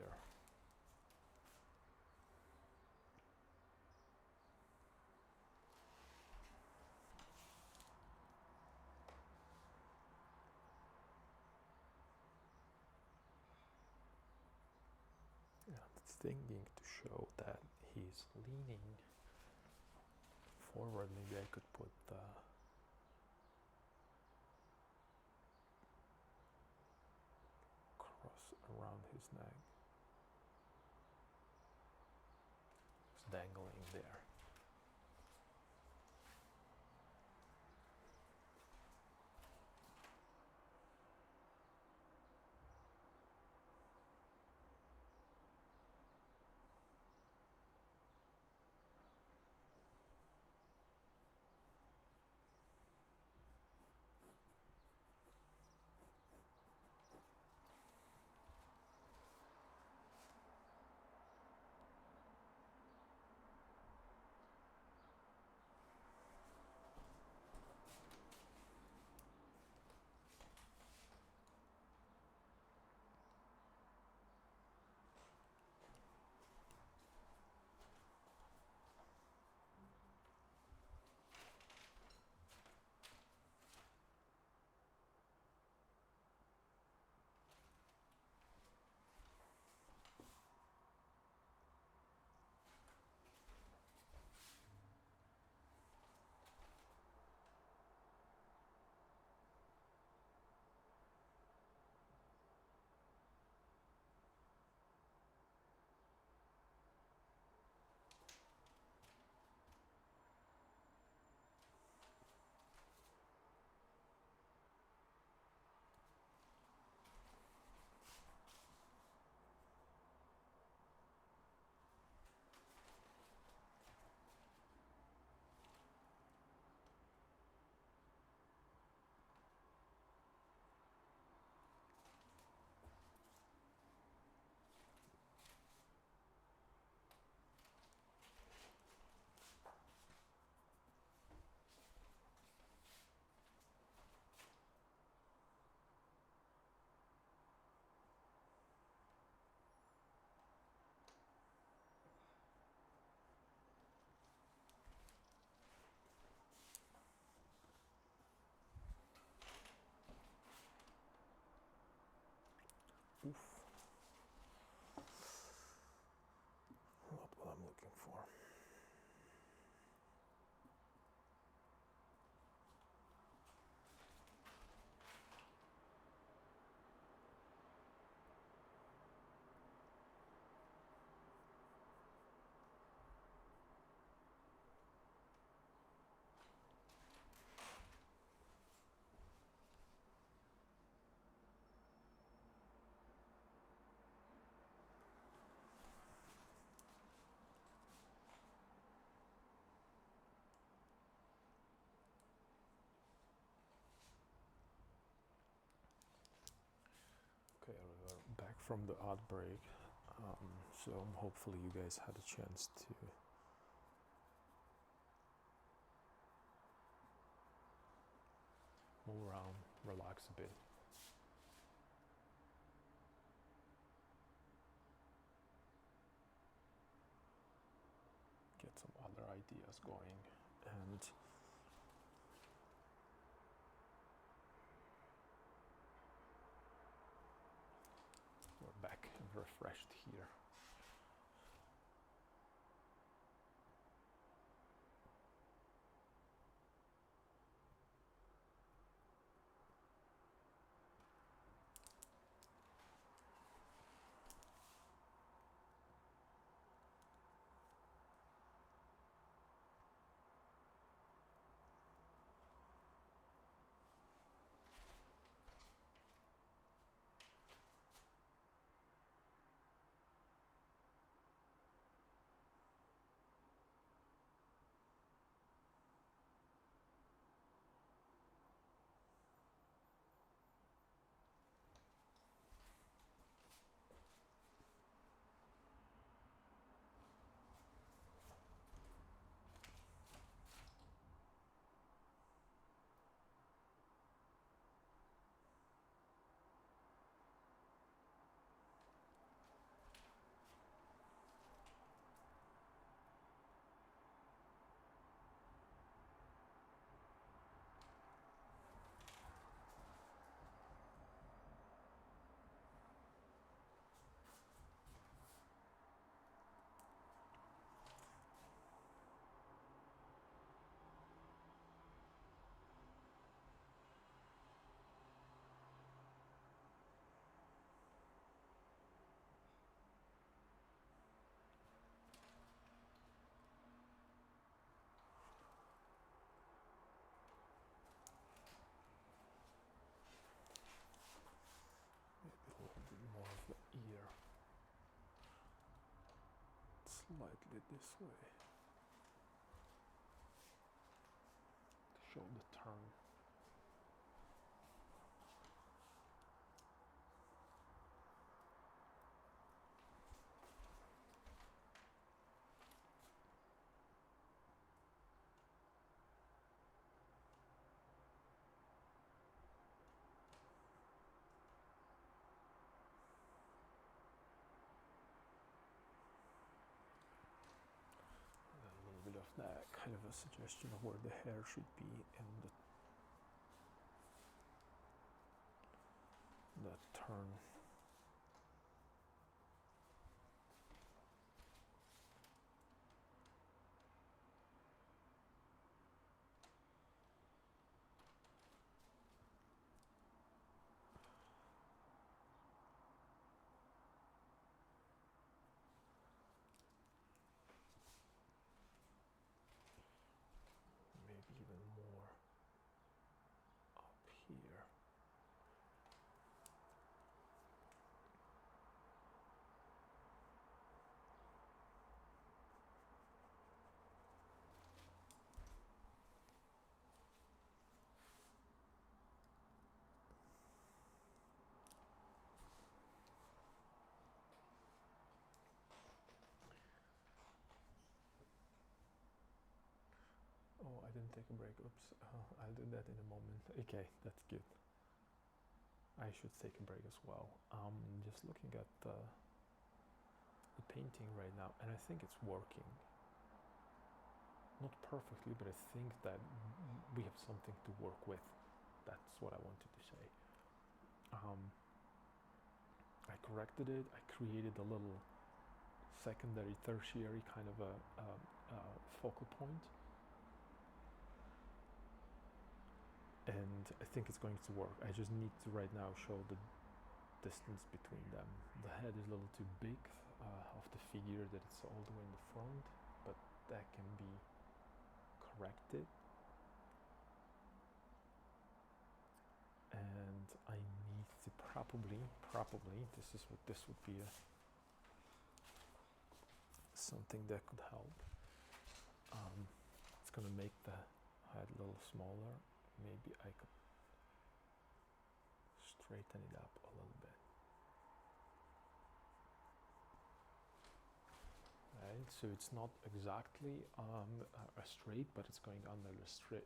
And I'm thinking to show that he's leaning forward. Maybe I could put the cross around his neck. It's dangling there. from the outbreak, so hopefully you guys had a chance to move around, relax a bit. Get some other ideas going, and we're back and refreshed here. Maybe a little bit more of the ear, slightly this way, to show the turn. A little bit of that kind of a suggestion of where the hair should be in the turn. Maybe even more up here. Oh, I didn't take a break. Oops. I'll do that in a moment. Okay, that's good. I should take a break as well. Just looking at the painting right now, and I think it's working. Not perfectly, but I think that we have something to work with. That's what I wanted to say. I corrected it. I created a little secondary, tertiary kind of a focal point. And I think it's going to work. I just need to right now show the distance between them. The head is a little too big of the figure, that it's all the way in the front, but that can be corrected. And I need to probably, this would be something that could help. It's gonna make the head a little smaller. Maybe I could straighten it up a little bit. so it's not exactly a straight, but it's going under the straight,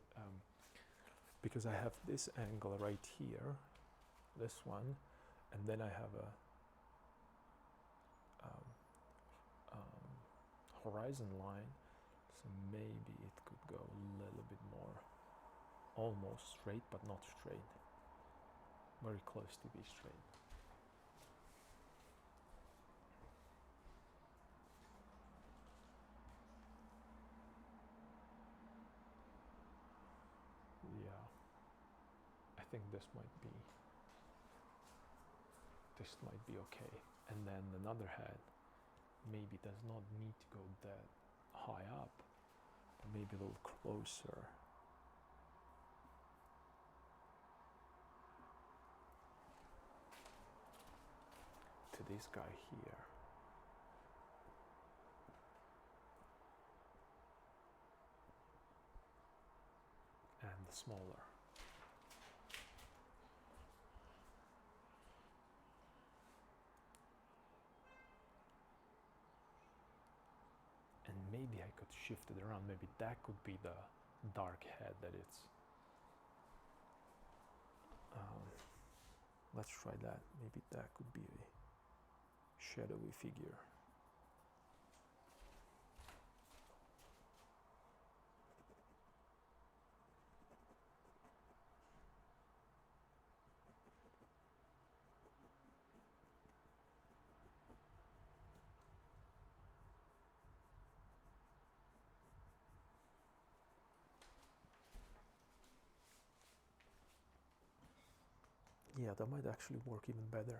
because I have this angle right here, this one, and then I have a horizon line, so maybe it could go a little bit more, almost straight, but not straight, very close to be straight. Yeah, I think this might be okay. And then another head maybe does not need to go that high up, but maybe a little closer. To this guy here. And smaller. And maybe I could shift it around. Maybe that could be the dark head that it's. Let's try that. Maybe that could be a shadowy figure. Yeah, that might actually work even better.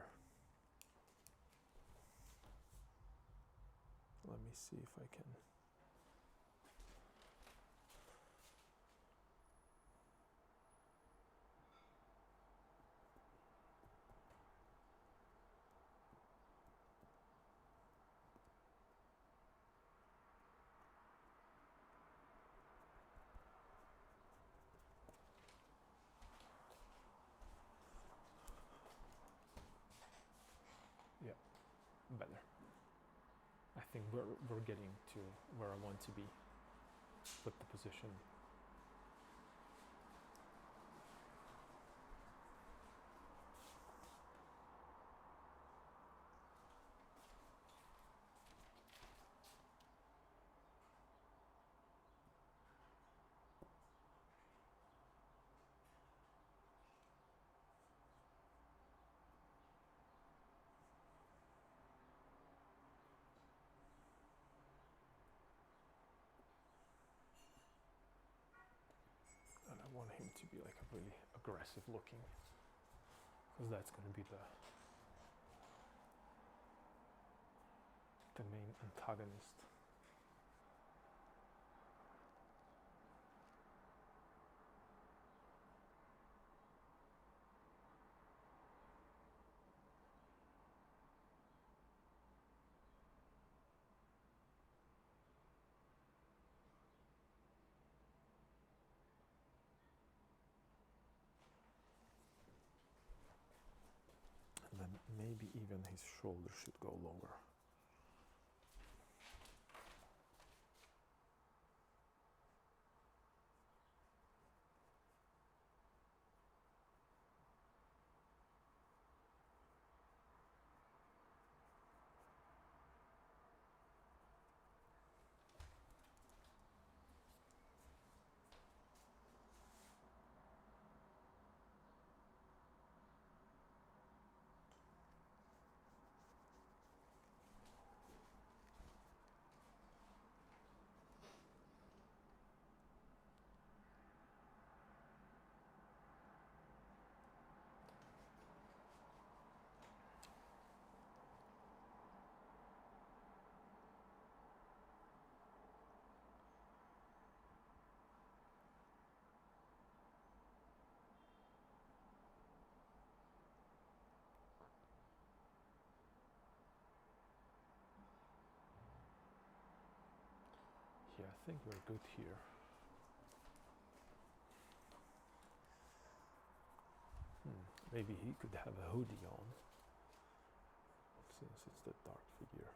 Let me see if I can. Yeah, better. I think we're getting to where I want to be with the position. And I want him to be like a really aggressive looking, because that's going to be the main antagonist. And then maybe even his shoulder should go lower. Yeah, I think we're good here. Maybe he could have a hoodie on, since it's the dark figure.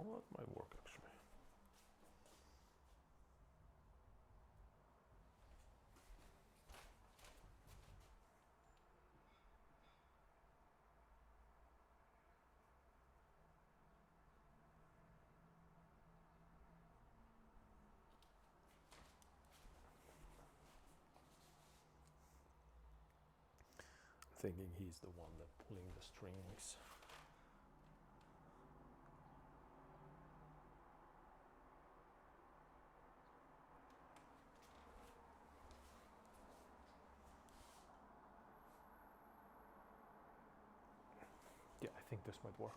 Well, that might work actually. Thinking he's the one that pulling the strings. Yeah, I think this might work.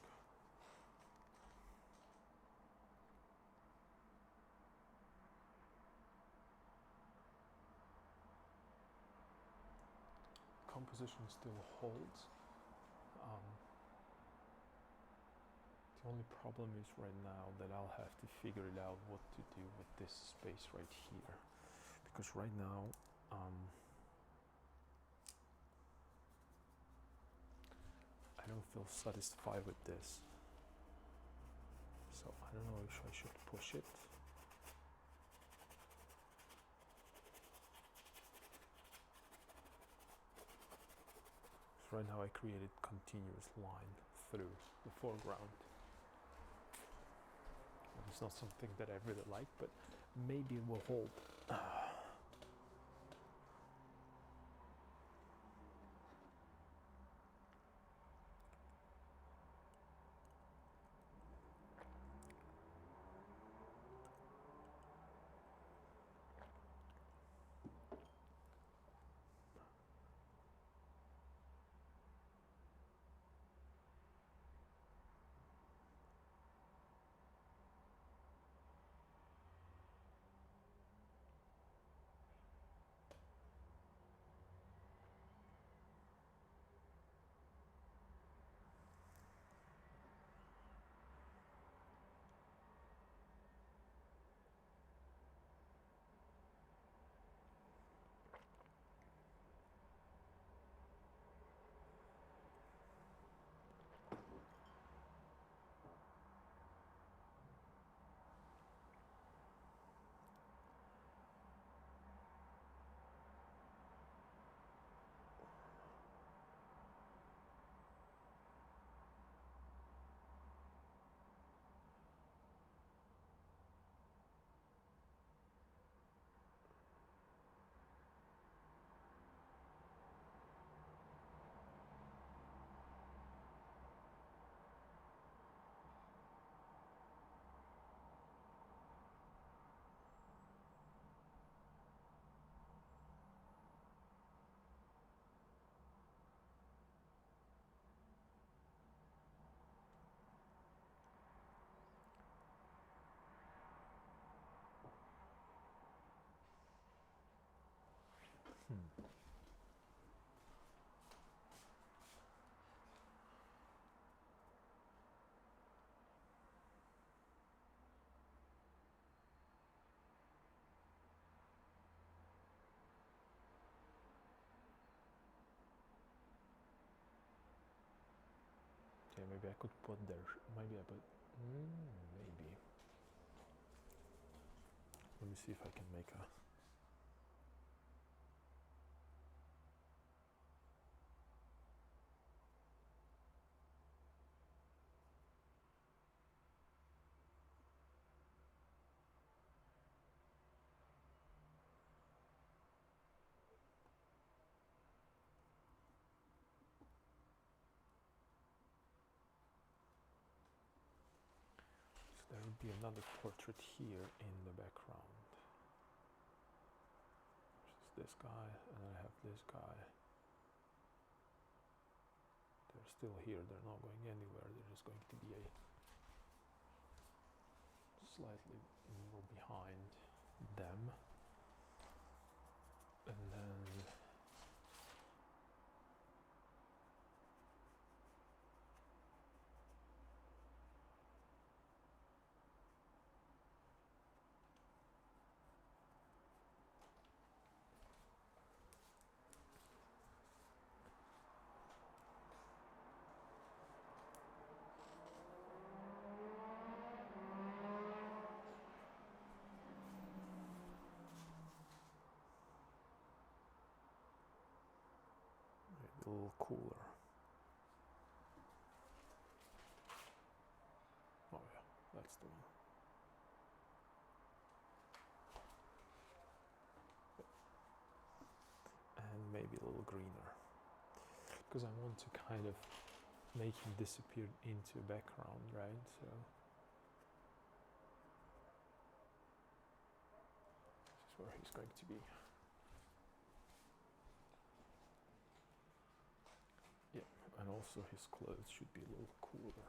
Composition still holds. The only problem is right now that I'll have to figure it out what to do with this space right here, because right now I don't feel satisfied with this, so I don't know if I should push it. So right now I created continuous line through the foreground. It's not something that I really like, but maybe it will hold. Okay, maybe I could put there. Maybe I put. Maybe. Let me see if I can make a. So there would be another portrait here in the background. Which is this guy, and I have this guy. They're still here, they're not going anywhere, they're just going to be a slightly more behind them. And then a little cooler. Oh yeah, that's the one. And maybe a little greener, because I want to kind of make him disappear into background, right? So this is where he's going to be. Yeah, and also his clothes should be a little cooler.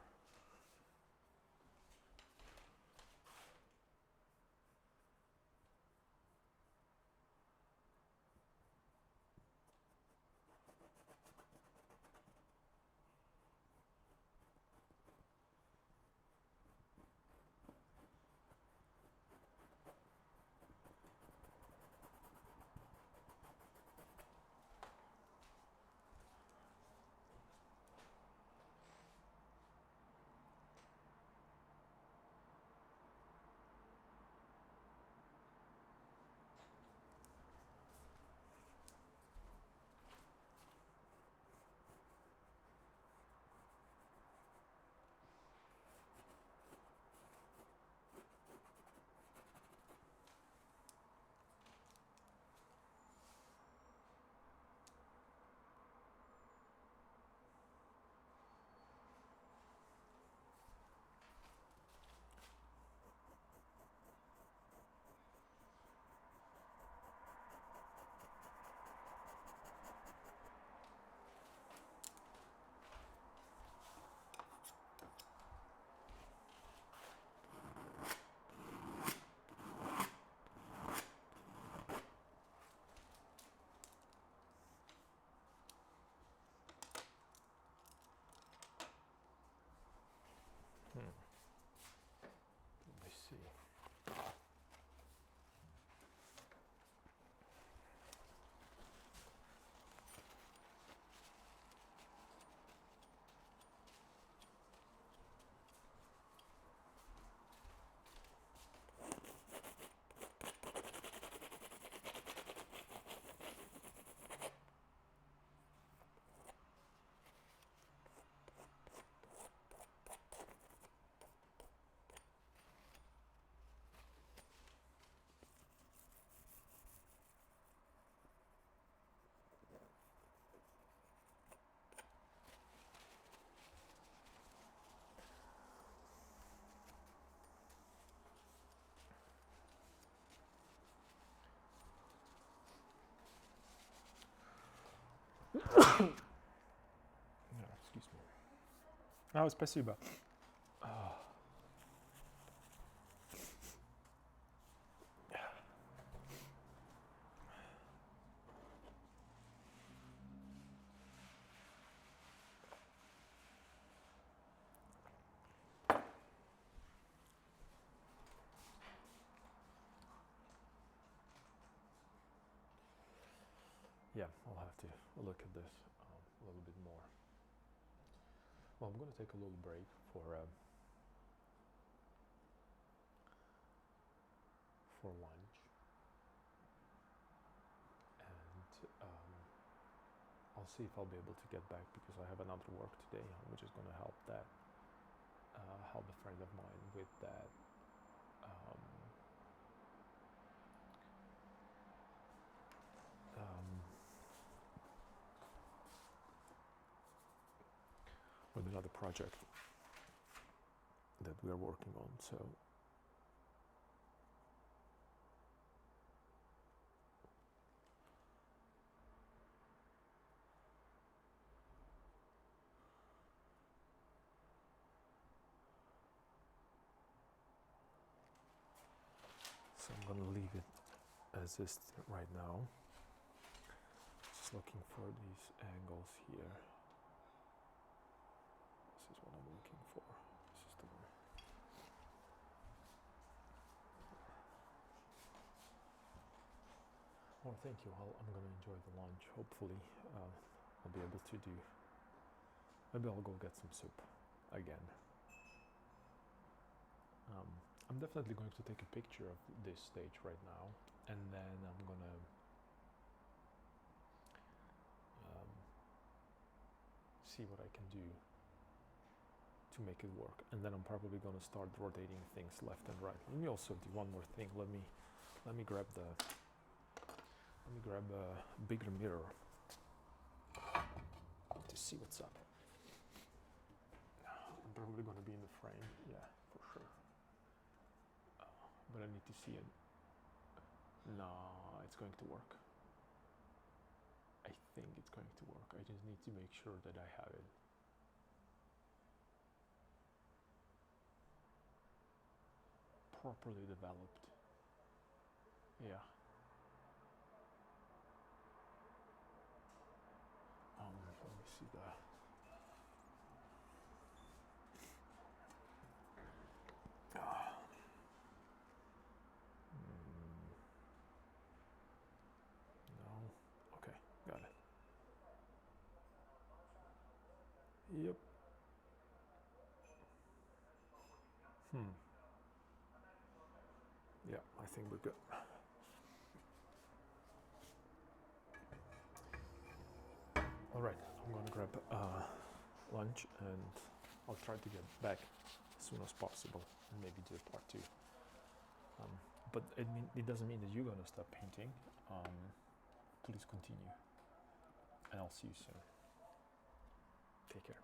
Let me see. Excuse me. Oh, спасибо. Yeah, I'll have to look at this a little bit more. Well, I'm going to take a little break for lunch, and I'll see if I'll be able to get back, because I have another work today, which is going to help help a friend of mine with that. With another project that we are working on. So I'm going to leave it as is right now. Just looking for these angles here. This is what I'm looking for. This is the one. Well, thank you. I'm going to enjoy the lunch. Hopefully, I'll be able to do. Maybe I'll go get some soup again. I'm definitely going to take a picture of this stage right now, and then I'm gonna see what I can do to make it work, and then I'm probably gonna start rotating things left and right. Let me also do one more thing. Let me grab a bigger mirror to see what's up. I'm probably gonna be in the frame, yeah, for sure. But I need to see it. No, it's going to work. I think it's going to work. I just need to make sure that I have it. Properly developed. Yeah. Let me see that. No. Okay, got it. Yep. Yeah, I think we're good. All right, I'm gonna grab lunch and I'll try to get back as soon as possible and maybe do a part 2. But it doesn't mean that you're gonna stop painting. Please continue, and I'll see you soon. Take care.